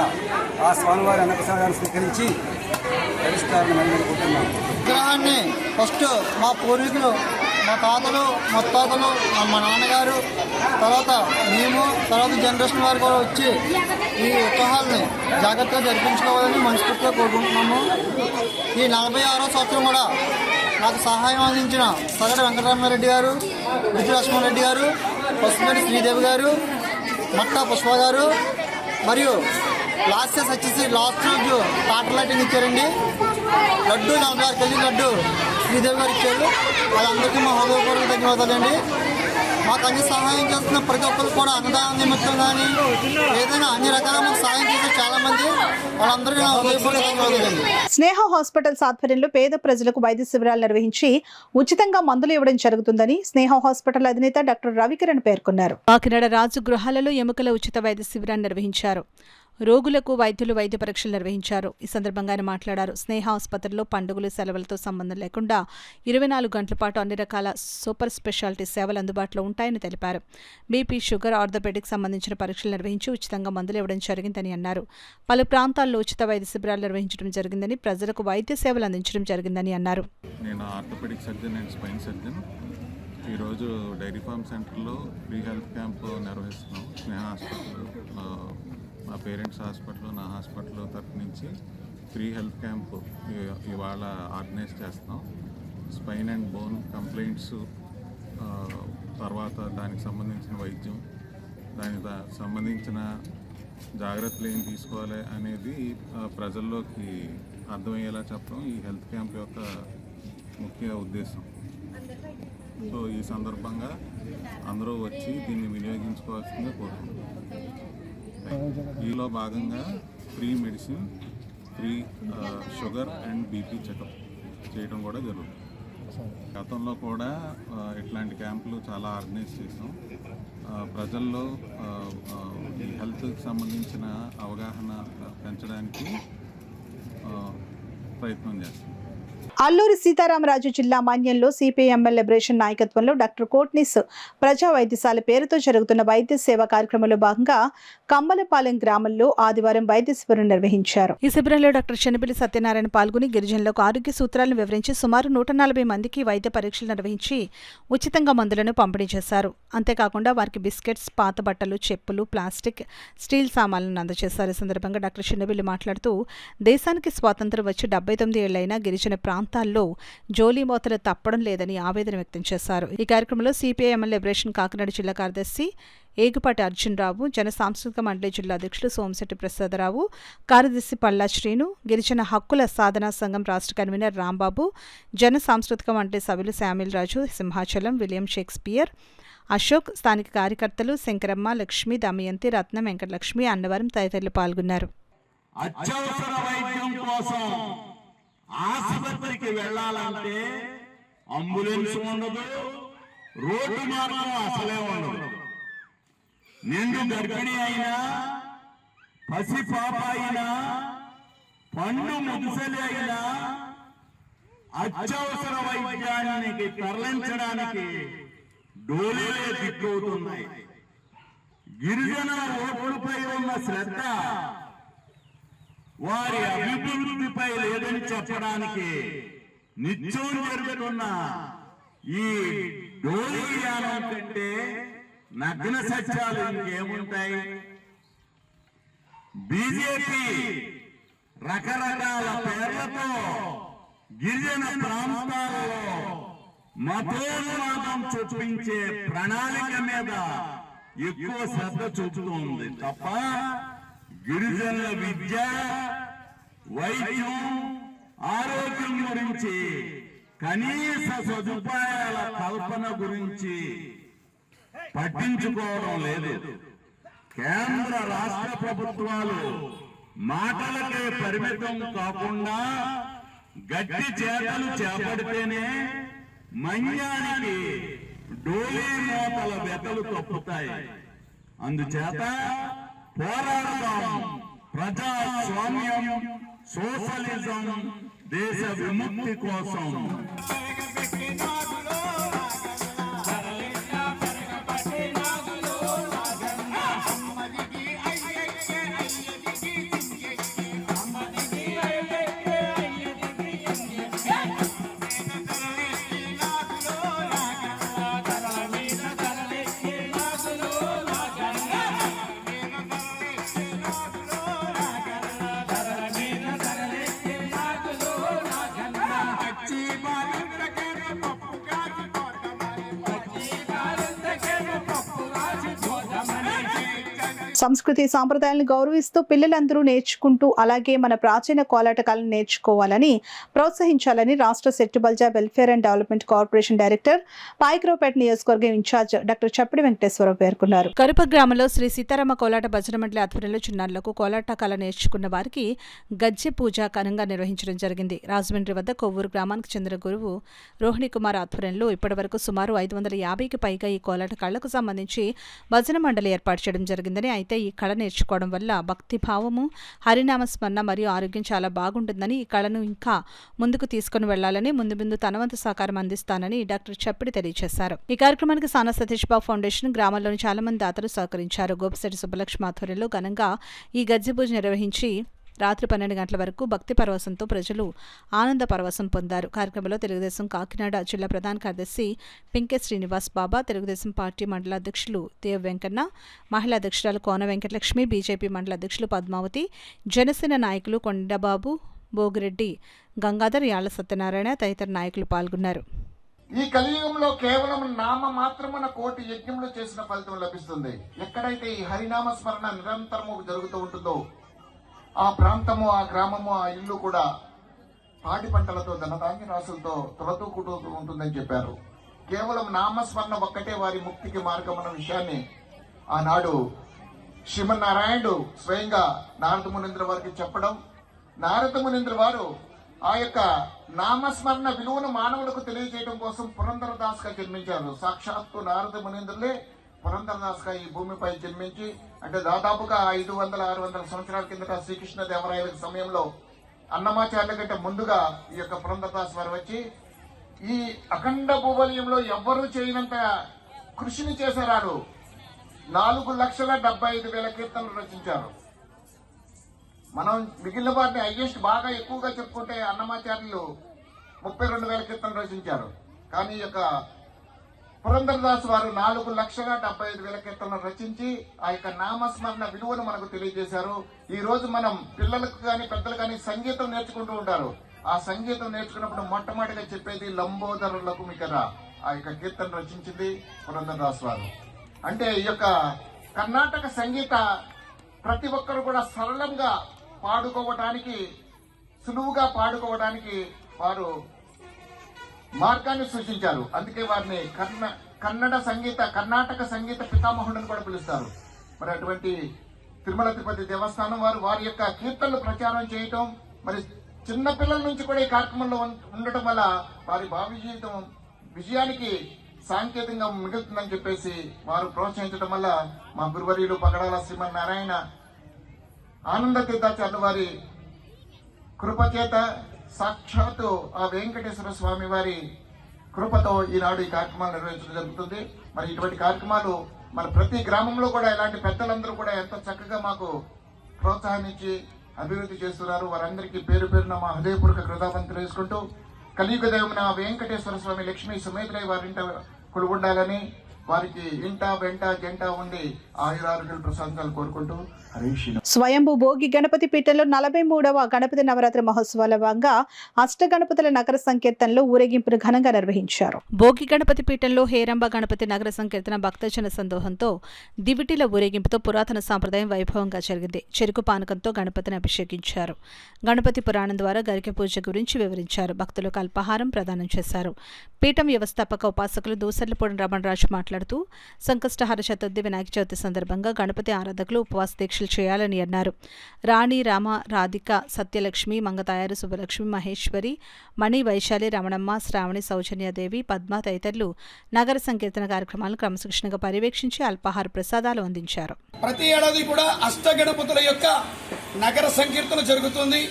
ఆ స్వామివారి అన్నప్రసాదాన్ని స్వీకరించి ధరిస్తారని మనం అనుకుంటున్నాం. విగ్రహాన్ని ఫస్ట్ మా పూర్వీకులు, మా తాతలు, ముత్తాతలు, మా నాన్నగారు, తర్వాత మేము, తర్వాత జనరేషన్ వారు కూడా వచ్చి ఈ ఉత్సవాలని జాగ్రత్తగా జరిపించుకోవాలని మనస్ఫూర్తిగా కోరుకుంటున్నాము. ఈ 46వ సంవత్సరం కూడా నాకు సహాయం అందించిన సగడ వెంకటరామారెడ్డి గారు, విజయ లక్ష్మణరెడ్డి గారు, పసుపురెడ్డి శ్రీదేవి గారు, మట్టా పుష్ప గారు మరియు లాస్ట్ వచ్చేసి లాస్ట్ రోజు వాటర్ లైటింగ్ ఇచ్చారండి. లడ్డు 46 కేజీల లడ్డు శ్రీదేవి గారు ఇచ్చారు. వాళ్ళందరికీ మా హృదయపూర్వక ధన్యవాదాలండి. మాకు అన్ని సహాయం చేస్తున్న ప్రతి ఒక్కరు కూడా అన్నదాన నిమిత్తం కానీ ఏదైనా అన్ని రకాల మాకు సహాయం చేసే చాలా మంది, వాళ్ళందరికీ నా హృదయపూర్వక ధన్యవాదాలండి. స్నేహ హాస్పిటల్స్ ఆధ్వర్యంలో పేద ప్రజలకు వైద్య శిబిరాలు నిర్వహించి ఉచితంగా మందులు ఇవ్వడం జరుగుతుందని స్నేహ హాస్పిటల్ అధినేత డాక్టర్ రవికిరణ్ పేర్కొన్నారు. కాకినాడ రాజు గృహాలలో ఎముకల ఉచిత వైద్య శిబిరాన్ని నిర్వహించారు. రోగులకు వైద్యులు వైద్య పరీక్షలు నిర్వహించారు. ఈ సందర్భంగా ఆయన మాట్లాడారు. స్నేహ ఆసుపత్రిలో పండుగలు, సెలవులతో సంబంధం లేకుండా 24 గంటల పాటు అన్ని రకాల సూపర్ స్పెషాలిటీ సేవలు అందుబాటులో ఉంటాయని తెలిపారు. బీపీ, షుగర్, ఆర్థోపెడిక్ సంబంధించిన పరీక్షలు నిర్వహించి ఉచితంగా మందులు ఇవ్వడం జరిగిందని అన్నారు. పలు ప్రాంతాల్లో ఉచిత వైద్య శిబిరాలు నిర్వహించడం జరిగిందని, ప్రజలకు వైద్య సేవలు అందించడం జరిగిందని అన్నారు. నేను orthopaedic surgeon and spine surgeon. ఈరోజు డైరీ ఫార్మ్ సెంటర్లో ఫ్రీ హెల్త్ క్యాంప్ నిర్వహిస్తున్నాం. స్నేహ హాస్పిటల్, మా పేరెంట్స్ హాస్పిటల్, నా హాస్పిటల్ తరఫు నుంచి ఫ్రీ హెల్త్ క్యాంప్ ఇవాళ ఆర్గనైజ్ చేస్తున్నాం. స్పైన్ అండ్ బోన్ కంప్లైంట్స్, తర్వాత దానికి సంబంధించిన వైద్యం, దానికి సంబంధించిన జాగ్రత్తలు ఏం తీసుకోవాలి అనేది ప్రజల్లోకి అర్థమయ్యేలా చెప్పడం ఈ హెల్త్ క్యాంప్ యొక్క ముఖ్య ఉద్దేశం. సో ఈ సందర్భంగా అందరూ వచ్చి దీన్ని వినియోగించుకోవాల్సిందిగా కోరుకుంటున్నాం. ఈలో భాగంగా free medicine, free sugar and BP checkup చేయడం కూడా జరుగుతుంది. గతంలో కూడా ఇట్లాంటి క్యాంపులు చాలా ఆర్గనైజ్ చేసాం. ప్రజల్లో ఈ హెల్త్కి సంబంధించిన అవగాహన పెంచడానికి ప్రయత్నం చేస్తాం. అల్లూరి సీతారామరాజు జిల్లా మన్యంలో సిపిఐఎంఎల్ లిబరేషన్ నాయకత్వంలో డాక్టర్ కోట్నిస్ ప్రజా వైద్యశాల పేరుతో జరుగుతున్న వైద్య సేవా కార్యక్రమంలో భాగంగా కమ్మలపాలెం గ్రామంలో ఆదివారం వైద్య శిబిరం నిర్వహించారు. ఈ శిబిరంలో డాక్టర్ చెన్నబిల్లి సత్యనారాయణ పాల్గొని గిరిజనులకు ఆరోగ్య సూత్రాలను వివరించి సుమారు 140 మందికి వైద్య పరీక్షలు నిర్వహించి ఉచితంగా మందులను పంపిణీ చేశారు. అంతేకాకుండా వారికి బిస్కెట్స్, పాత బట్టలు, చెప్పులు, ప్లాస్టిక్, స్టీల్ సామాన్లను అందజేశారు. ఈ సందర్భంగా డాక్టర్ చెన్నబిల్లి మాట్లాడుతూ దేశానికి స్వాతంత్ర్యం వచ్చి 79 ఏళ్లైనా గిరిజన ప్రాంతాల్లో జోలీ మోతలు తప్పడం లేదని ఆవేదన వ్యక్తం చేశారు. ఈ కార్యక్రమంలో సిపిఐఎంఎల్ లిబరేషన్ కాకినాడ జిల్లా కార్యదర్శి ఏగుపాటి అర్జునరావు, జన సాంస్కృతిక మండలి జిల్లా అధ్యక్షులు సోమశెట్టి ప్రసాదరావు, కార్యదర్శి పల్లా శ్రీను, గిరిజన హక్కుల సాధనా సంఘం రాష్ట్ర కన్వీనర్ రాంబాబు, జన సాంస్కృతిక మండలి సభ్యులు శామిల్ రాజు, సింహాచలం, విలియం షేక్స్పియర్, అశోక్, స్థానిక కార్యకర్తలు శంకరమ్మ, లక్ష్మి, దమయంతి, రత్నం, వెంకటలక్ష్మి, అన్నవరం తదితరులు పాల్గొన్నారు. అత్యవసర వైద్యం కోసం ఆసుపత్రికి వెళ్ళాలంటే అంబులెన్స్ ఉండదు, రోడ్డు మార్గం అసలే ఉండదు. నిండు గర్భిణి అయినా, పసి పాప అయినా, పండు ముసలి అయినా అత్యవసర వైద్యానికి తరలించడానికి డోలీలే దిక్కవుతున్నాయి. గిరిజన ఓట్లపై ఉన్న శ్రద్ధ వారి అభివృద్ధిపై లేదని చెప్పడానికి నిత్యం జరుగుతున్న ఈ డోలీ యానం కంటే నగ్న సత్యాలు ఇంకేముంటాయి? బీజేపీ రకరకాల పేర్లతో గిరిజన ప్రాంతాలలో మతోన్మాదం చూపించే ప్రణాళిక మీద ఎక్కువ శ్రద్ధ చూపుతోంది తప్ప గిరిజనుల విద్య, వైద్యం, ఆరోగ్యం గురించి, కనీస సదుపాయాల కల్పన గురించి పట్టించుకోవడం లేదు. కేంద్ర రాష్ట్ర ప్రభుత్వాలు మాటలకే పరిమితం కాకుండా గట్టి చేతలు చేపడితేనే మన్యానికి డోలీ మోతల వెతలు తప్పుతాయి. అందుచేత పోరాడదాం. ప్రజాస్వామ్యం, సోషలిజం, దేశ విముక్తి కోసం. సంస్కృతి సాంప్రదాయాలను గౌరవిస్తూ పిల్లలందరూ నేర్చుకుంటూ అలాగే మన ప్రాచీన కోలాటకాలను నేర్చుకోవాలని ప్రోత్సహించాలని రాష్ట్ర Settibalija welfare and development corporation director Payakaraopeta నియోజకవర్గం ఇన్ఛార్జ్ డాక్టర్ చప్పిడి వెంకటేశ్వరరావు పేర్కొన్నారు. కరుప గ్రామంలో శ్రీ సీతారామ కోలాట భజన మండలి ఆధ్వర్యంలో చిన్నారులకు కోలాట కళ నేర్చుకున్న వారికి గజ్జె పూజ ఘనంగా నిర్వహించడం జరిగింది. రాజమండ్రి వద్ద కొవ్వూరు గ్రామానికి చెందిన గురువు రోహిణి కుమార్ ఆధ్వర్యంలో ఇప్పటివరకు సుమారు 550కి పైగా ఈ కోలాట కళకు సంబంధించి భజన మండలి ఏర్పాటు చేయడం జరిగిందని, అయితే ఈ కళ నేర్చుకోవడం వల్ల భక్తి భావము, హరినామ స్మరణ మరియు ఆరోగ్యం చాలా బాగుంటుందని, ఈ కళను ఇంకా ముందుకు తీసుకుని వెళ్లాలని ముందు తన వంతు సహకారం అందిస్తానని డాక్టర్ చప్పిడి తెలియజేశారు. ఈ కార్యక్రమానికి సానా సతీష్ బాబు ఫౌండేషన్, గ్రామంలోని చాలా మంది దాతలు సహకరించారు. గోపిశెట్టి సుబ్బలక్ష్మి ఆధ్వర్యంలో ఘనంగా ఈ గజ్జె పూజ నిర్వహించి రాత్రి 12 గంటల వరకు భక్తి పరవశంతో ప్రజలు ఆనంద పరవశం పొందారు. కార్యక్రమంలో తెలుగుదేశం కాకినాడ జిల్లా ప్రధాన కార్యదర్శి పింకె శ్రీనివాస్ బాబా, తెలుగుదేశం పార్టీ మండల అధ్యక్షులు దేవ్ వెంకన్న, మహిళా అధ్యక్షురాలు కోన వెంకటలక్ష్మి, బీజేపీ మండల అధ్యక్షులు పద్మావతి, జనసేన నాయకులు కొండబాబు, భోగిరెడ్డి, గంగాధర్, యాళ్ల సత్యనారాయణ తదితర నాయకులు పాల్గొన్నారు. ఈ కలియుగంలో కేవలం నామ మాత్రమున కోటి యజ్ఞములు చేసిన ఫలితం లభిస్తుంది. ఎక్కడైతే ఈ హరినామ స్మరణ నిరంతరము జరుగుతూ ఉంటుందో ఆ ప్రాంతము, ఆ గ్రామము, ఆ ఇల్లు కూడా పాడి పంటలతో, ధనధాన్య రాసులతో తులతూకుంటూ ఉంటుందని చెప్పారు. కేవలం నామస్మరణ ఒక్కటే వారి ముక్తికి మార్గం అన్న విషయాన్ని ఆనాడు శ్రీమన్నారాయణుడు స్వయంగా నారద మునీంద్ర వారికి చెప్పడం, నారద మునీంద్ర వారు ఆ యొక్క నామస్మరణ విలువను మానవులకు తెలియజేయడం కోసం పురంధరదాస్ గా జన్మించారు. సాక్షాత్తు నారద మునీంద్రులే పురంధరదాస్ గా ఈ భూమిపై జన్మించి, అంటే దాదాపుగా 500-600 సంవత్సరాల కిందట శ్రీకృష్ణదేవరాయల సమయంలో అన్నమాచార్యుల కంటే ముందుగా ఈ యొక్క పురంధరదాస్ వారు వచ్చి ఈ అఖండ భూవలయంలో ఎవ్వరూ చేయనంత కృషిని చేశారు. 4,75,000 కీర్తనలు రచించారు. మనం మిగిలిన వారిని హైయెస్ట్ బాగా ఎక్కువగా చెప్పుకుంటే అన్నమాచార్యులు 32,000 కీర్తనలు రచించారు. కానీ ఈ యొక్క పురంధరదాస్ వారు 4,75,000 కీర్తనలు రచించి ఆ యొక్క నామస్మరణ విలువను మనకు తెలియజేశారు. ఈ రోజు మనం పిల్లలకు కానీ పెద్దలు కానీ సంగీతం నేర్చుకుంటూ ఉంటారు. ఆ సంగీతం నేర్చుకున్నప్పుడు మొట్టమొదటిగా చెప్పేది లంబోదరులకు మికరా ఆ యొక్క కీర్తన రచించింది పురంధరదాస్ వారు. అంటే ఈ యొక్క కర్ణాటక సంగీత ప్రతి ఒక్కరు కూడా సరళంగా పాడుకోవడానికి, సులువుగా పాడుకోవడానికి వారు మార్గాన్ని సూచించారు. అందుకే వారిని కర్ణాటక సంగీత పితామహుడని కూడా పిలుస్తారు. మరి అటువంటి తిరుమల తిరుపతి దేవస్థానం వారి యొక్క కీర్తనలు ప్రచారం చేయటం, మరి చిన్న పిల్లల నుంచి కూడా ఈ కార్యక్రమంలో ఉండటం వల్ల వారి భావి జీవితం విజయానికి సాంకేతికంగా మిగులుతుందని చెప్పేసి వారు ప్రోత్సహించడం వల్ల మా గురువర్యులు పగడాల శ్రీమన్నారాయణ ఆనంద తీర్థాచార్యులు వారి కృపచేత సాక్షాత్తు ఆ వెంకటేశ్వర స్వామి వారి కృపతో ఈనాడు ఈ కార్యక్రమాలు నిర్వహించడం జరుగుతుంది. మరి ఇటువంటి కార్యక్రమాలు మన ప్రతి గ్రామంలో కూడా ఇలాంటి పెద్దలందరూ కూడా ఎంతో చక్కగా మాకు ప్రోత్సాహాన్నిచ్చి అభివృద్ధి చేస్తున్నారు. వారందరికీ పేరు పేరున మా హృదయపూర్వక కృతజ్ఞతలు తెలియజేసుకుంటూ కలియుగ దైవమున వెంకటేశ్వర స్వామి లక్ష్మీ సమేతులై వారింట కొలుగుండాలని, వారికి ఇంట వెంట జంట ఉండి ఆయురారోగ్యాలు ప్రశాంతాలు కోరుకుంటూ స్వయంభూ భోగి గణపతి పీఠంలో 43వ గణపతి నవరాత్రి మహోత్సవాల భాగంగా అష్టగణపతుల నగర సంకీర్తనలో ఊరేగింపును ఘనంగా నిర్వహించారు. భోగి గణపతి పీఠంలో హేరంబ గణపతి నగర సంకీర్తన భక్తజన సందోహంతో దివిటీల ఊరేగింపుతో పురాతన సాంప్రదాయం వైభవంగా జరిగింది. చెరుకు పానకంతో గణపతిని అభిషేకించారు. గణపతి పురాణం ద్వారా గరిక పూజ గురించి వివరించారు. భక్తులకు అల్పాహారం ప్రదానం చేశారు. పీఠం వ్యవస్థాపక ఉపాసకులు దూసర్లపూడి రమణరాజు మాట్లాడుతూ సంకష్టహార చతుర్థి వినాయక చవితి సందర్భంగా గణపతి ఆరాధకులు ఉపవాస దీక్షలు చేయాలని అన్నారు. రాణి, రామ, రాధిక, సత్యలక్ష్మి, మంగతాయారు, శుభలక్ష్మి, మహేశ్వరి, మణి, వైశాలి, రమణమ్మ, శ్రావణి, సౌజన్యదేవి, పద్మ తదితరులు నగర సంకీర్తన కార్యక్రమాలను క్రమశిక్షణగా పర్యవేక్షించి అల్పాహార ప్రసాదాలు అందించారు. ప్రతి ఏడాది కూడా అష్టగణపతుల యొక్క నగర సంకీర్తన జరుగుతుంది.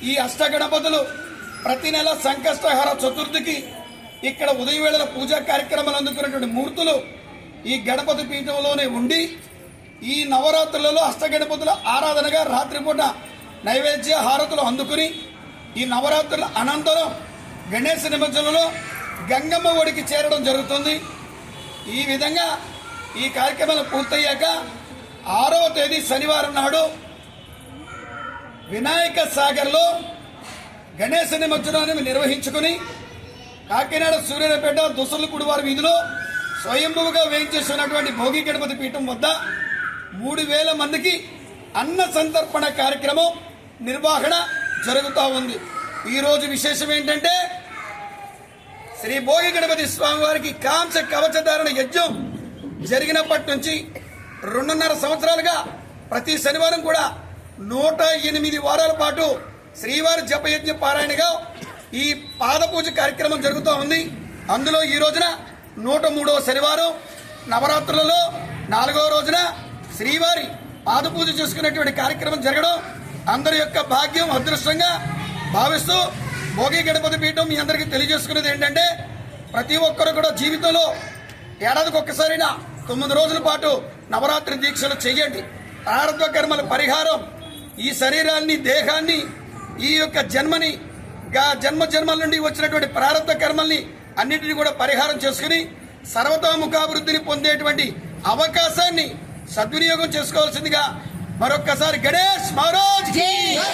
ఈ అష్టగణపతులు ప్రతి నెల సంకష్టహార చతుర్థికి ఇక్కడ ఉదయం వేళల పూజా కార్యక్రమాలు అందుకున్నటువంటి మూర్తులు ఈ గణపతి పీఠంలోనే ఉండి ఈ నవరాత్రులలో అష్టగణపతుల ఆరాధనగా రాత్రిపూట నైవేద్య హారతులు అందుకుని ఈ నవరాత్రుల అనంతరం గణేశ నిమజ్జనంలో గంగమ్మ ఒడికి చేరడం జరుగుతుంది. ఈ విధంగా ఈ కార్యక్రమాలు పూర్తయ్యాక 6వ తేదీ శనివారం నాడు వినాయక సాగర్లో గణేశ నిమజ్జనాన్ని నిర్వహించుకుని కాకినాడ సూర్యాపేట దుసర్లపూడి వారి వీధిలో స్వయంభువుగా వేయించేస్తున్నటువంటి భోగి గణపతి పీఠం వద్ద 3,000 మందికి అన్న సంతర్పణ కార్యక్రమం నిర్వహణ జరుగుతూ ఉంది. ఈరోజు విశేషం ఏంటంటే శ్రీ భోగి గణపతి స్వామి వారికి కాంస కవచధారణ యజ్ఞం జరిగినప్పటి నుంచి 2.5 సంవత్సరాలుగా ప్రతి శనివారం కూడా 108 వారాల పాటు శ్రీవారి జపయజ్ఞ పారాయణగా ఈ పాదపూజ కార్యక్రమం జరుగుతూ ఉంది. అందులో ఈ రోజున 103వ శనివారం నవరాత్రులలో 4వ రోజున శ్రీవారి పాదపూజ చేసుకునేటువంటి కార్యక్రమం జరగడం అందరి యొక్క భాగ్యం, అదృష్టంగా భావిస్తూ భోగి గణపతి పీఠం మీ అందరికీ తెలియజేసుకునేది ఏంటంటే ప్రతి ఒక్కరు కూడా జీవితంలో ఏడాదికి ఒక్కసారైనా 9 రోజుల పాటు నవరాత్రి దీక్షలు చేయండి. ప్రారంభ కర్మల పరిహారం ఈ శరీరాన్ని, దేహాన్ని, ఈ యొక్క జన్మని, జన్మల నుండి వచ్చినటువంటి ప్రారంభ కర్మల్ని అన్నింటినీ కూడా పరిహారం చేసుకుని సర్వతోముఖాభివృద్ధిని పొందేటువంటి అవకాశాన్ని సద్వినియోగం చేసుకోవాల్సిందిగా మరొక్కసారి గణేష్ మహారాజ్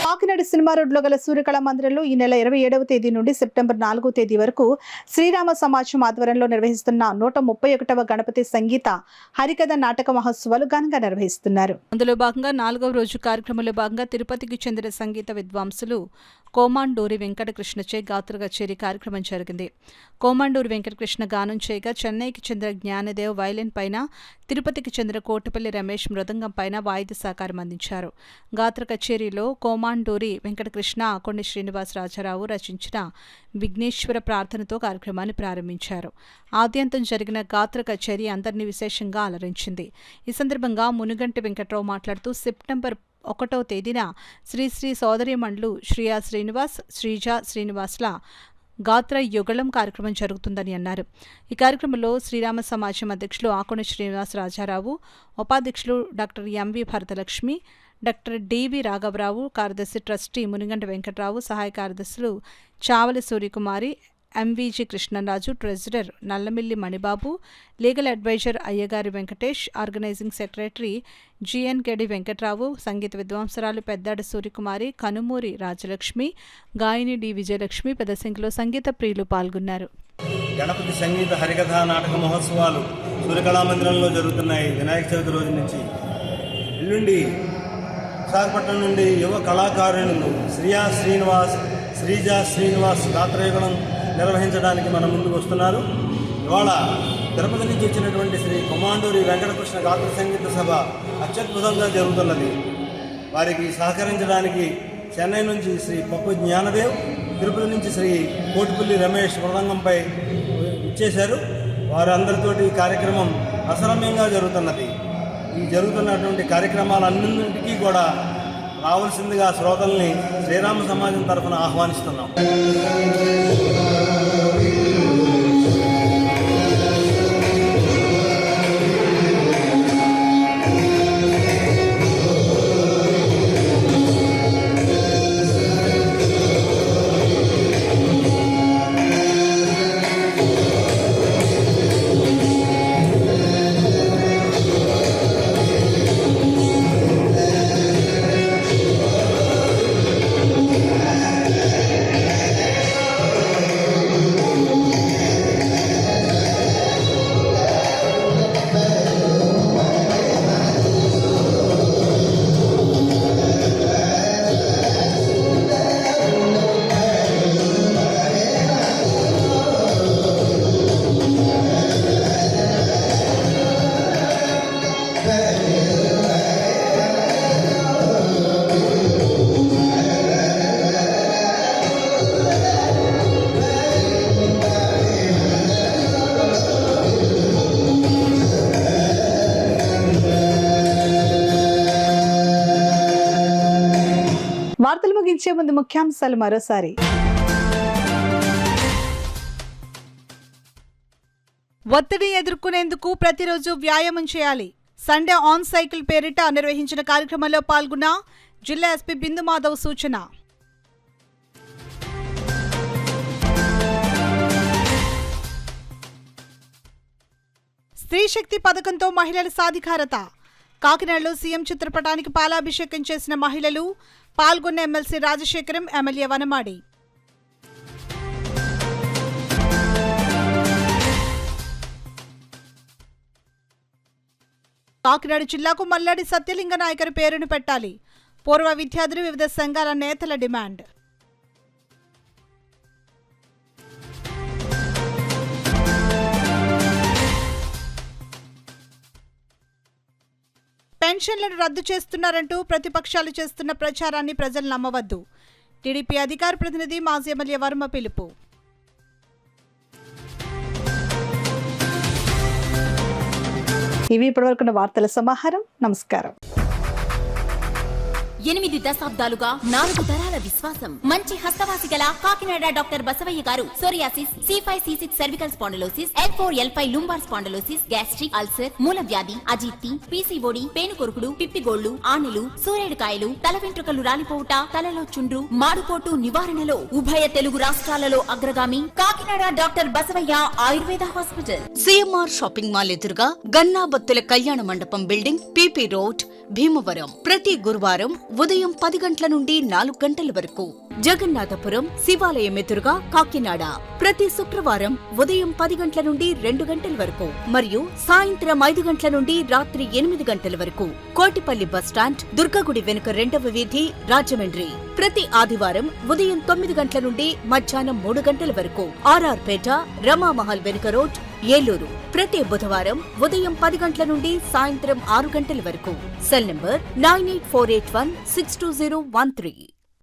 కాకినాడ సినిమా రోడ్లో గల సూర్యకళా మందిరంలో ఈ నెల 27వ తేదీ నుండి సెప్టెంబర్ 4వ తేదీ వరకు శ్రీరామ సమాజం ఆధ్వర్యంలో నిర్వహిస్తున్న 131వ గణపతి సంగీత హరికథ నాటక మహోత్సవాలు ఘనంగా నిర్వహిస్తున్నారు. అందులో భాగంగా 4వ రోజు కార్యక్రమంలో భాగంగా తిరుపతికి చెందిన సంగీత విద్వాంసులు కోమాండూరి వెంకటకృష్ణచే గాత్ర కచేరీ కార్యక్రమం జరిగింది. కోమాండూరి వెంకటకృష్ణ గానం చేయగా చెన్నైకి చెందిన జ్ఞానదేవ్ వైలిన్ పైన, తిరుపతికి చెందిన కోటపల్లి రమేష్ మృదంగం పైన వాయిద్య సహకారం అందించారు. గాత్ర కచేరీలో కోమాండూరి వెంకటకృష్ణ, ఆకొండి శ్రీనివాస్ రాజారావు రచించిన విఘ్నేశ్వర ప్రార్థనతో కార్యక్రమాన్ని ప్రారంభించారు. ఆద్యంతం జరిగిన గాత్ర కచేరీ అందరినీ విశేషంగా అలరించింది. ఈ సందర్భంగా మునుగంటి వెంకట్రావు మాట్లాడుతూ సెప్టెంబర్ 1వ తేదీన శ్రీ సోదరీమణులు శ్రియా శ్రీనివాస్, శ్రీజ శ్రీనివాస్ల గాత్ర యుగళం కార్యక్రమం జరుగుతుందని అన్నారు. ఈ కార్యక్రమంలో శ్రీరామ సమాజం అధ్యక్షులు ఆకోణ శ్రీనివాస్ రాజారావు, ఉపాధ్యక్షులు doctor MV Bharatalakshmi, doctor DV రాఘవరావు, కార్యదర్శి ట్రస్టీ మునిగంట వెంకట్రావు, సహాయ కార్యదర్శులు Chavali Suryakumari, MVG Krishnaraju, treasurer Nallamilli Manibabu, legal adviser Ayyagari Venkatesh, organizing secretary GNKD Venkatrao, సంగీత విద్వాంసరాలు పెద్దాడి సూర్యకుమారి, కనుమూరి రాజలక్ష్మి, గాయని డి విజయలక్ష్మి, పెద్ద సంఖ్యలో సంగీత ప్రియులు పాల్గొన్నారు. గణపతి సంగీత హరికథ నాటక మహోత్సవాలు సూర్యకళామందిరంలో జరుగుతున్నాయి. వినాయక చవితి రోజు నుంచి ఎల్లుండి విశాఖపట్నం నుండి యువ కళాకారులు శ్రియా శ్రీనివాస్, శ్రీజ శ్రీనివాస్ గాత్రయుగళం నిర్వహించడానికి మన ముందుకు వస్తున్నారు. ఇవాళ తిరుపతి నుంచి వచ్చినటువంటి శ్రీ కొమాండూరి వెంకటకృష్ణ గాత్ర సంగీత సభ అత్యద్భుతంగా జరుగుతున్నది. వారికి సహకరించడానికి చెన్నై నుంచి శ్రీ పప్పు జ్ఞానదేవ్, తిరుపతి నుంచి శ్రీ కోటిపల్లి రమేష్ మృదంగంపై ఇచ్చేశారు. వారందరితోటి ఈ కార్యక్రమం అసరమ్యంగా జరుగుతున్నది. ఈ జరుగుతున్నటువంటి కార్యక్రమాలన్నింటికీ కూడా రావాల్సిందిగా శ్రోతల్ని శ్రీరామ సమాజం తరఫున ఆహ్వానిస్తున్నాం. వార్తలు ముగించే ముందు ముఖ్యాంశాలు మరోసారి. ఒత్తిడి ఎదుర్కొనేందుకు ప్రతిరోజు వ్యాయామం చేయాలి. సండే ఆన్ సైకిల్ పేరిట నిర్వహించిన కార్యక్రమంలో పాల్గొన్న జిల్లా ఎస్పీ బిందు మాధవ్ సూచన. స్త్రీ శక్తి పథకంతో మహిళల సాధికారత. కాకినాడలో సీఎం చిత్రపటానికి పాలాభిషేకం చేసిన మహిళలు. పాల్గొన్న ఎమ్మెల్సీ రాజశేఖరం, ఎమ్మెల్యే వనమాడి. కాకినాడ జిల్లాకు మల్లాడి సత్యలింగ నాయకర్ పేరును పెట్టాలి. పూర్వ విద్యార్థులు, వివిధ సంఘాల నేతల డిమాండ్. పెన్షన్లను రద్దు చేస్తున్నారంటూ ప్రతిపక్షాలు చేస్తున్న ప్రచారాన్ని ప్రజలు నమ్మవద్దు. టీడీపీ అధికార ప్రతినిధి మాజీ ఎమ్మెల్యే వర్మ పిలుపు. ఇవి ఇప్పటివరకున్న వార్తల సమాహారం. నమస్కారం. 8 దశాబ్దాలుగా 4 తరాల విశ్వాసం. మంచి హస్తవాసి గల కాకినాడ డాక్టర్ బసవయ్య గారు psoriasis, C5C6 cervical spondylosis, L4L5 lumbar spondylosis, gastric ulcer, మూల వ్యాధి, అజీర్తి, పీసీఓడి, పేనుకొరుకుడు, పిప్పిగోళ్లు, ఆనెలు, సూరేడుకాయలు, తల వెంట్రుకలు రాలిపోవుట, తలలో చుండ్రు, మాడుపోటు నివారణలో ఉభయ తెలుగు రాష్ట్రాలలో అగ్రగామి Kakinada doctor Basavaiah Ayurveda hospital. CMR shopping mall ఎదురుగా గన్నాబత్తుల కళ్యాణ మండపం బిల్డింగ్, పీపీ రోడ్, భీమవరం. ప్రతి గురువారం ఉదయం 10 గంటల నుండి 4 గంటల వరకు. జగన్నాథపురం శివాలయం ఎదురుగా కాకినాడ. ప్రతి శుక్రవారం ఉదయం 10 గంటల నుండి 2 గంటల వరకు మరియు సాయంత్రం 5 గంటల నుండి రాత్రి 8 గంటల వరకు. కోటిపల్లి బస్టాండ్, దుర్గగుడి వెనుక 2వ వీధి, రాజమండ్రి. ప్రతి ఆదివారం ఉదయం 9 గంటల నుండి మధ్యాహ్నం 3 గంటల వరకు. ఆర్ఆర్ పేట, రమామహల్ వెనుక రోడ్, ఏలూరు. ప్రతి బుధవారం ఉదయం 10 గంటల నుండి సాయంత్రం 6 గంటల వరకు. Cell number 9848162013.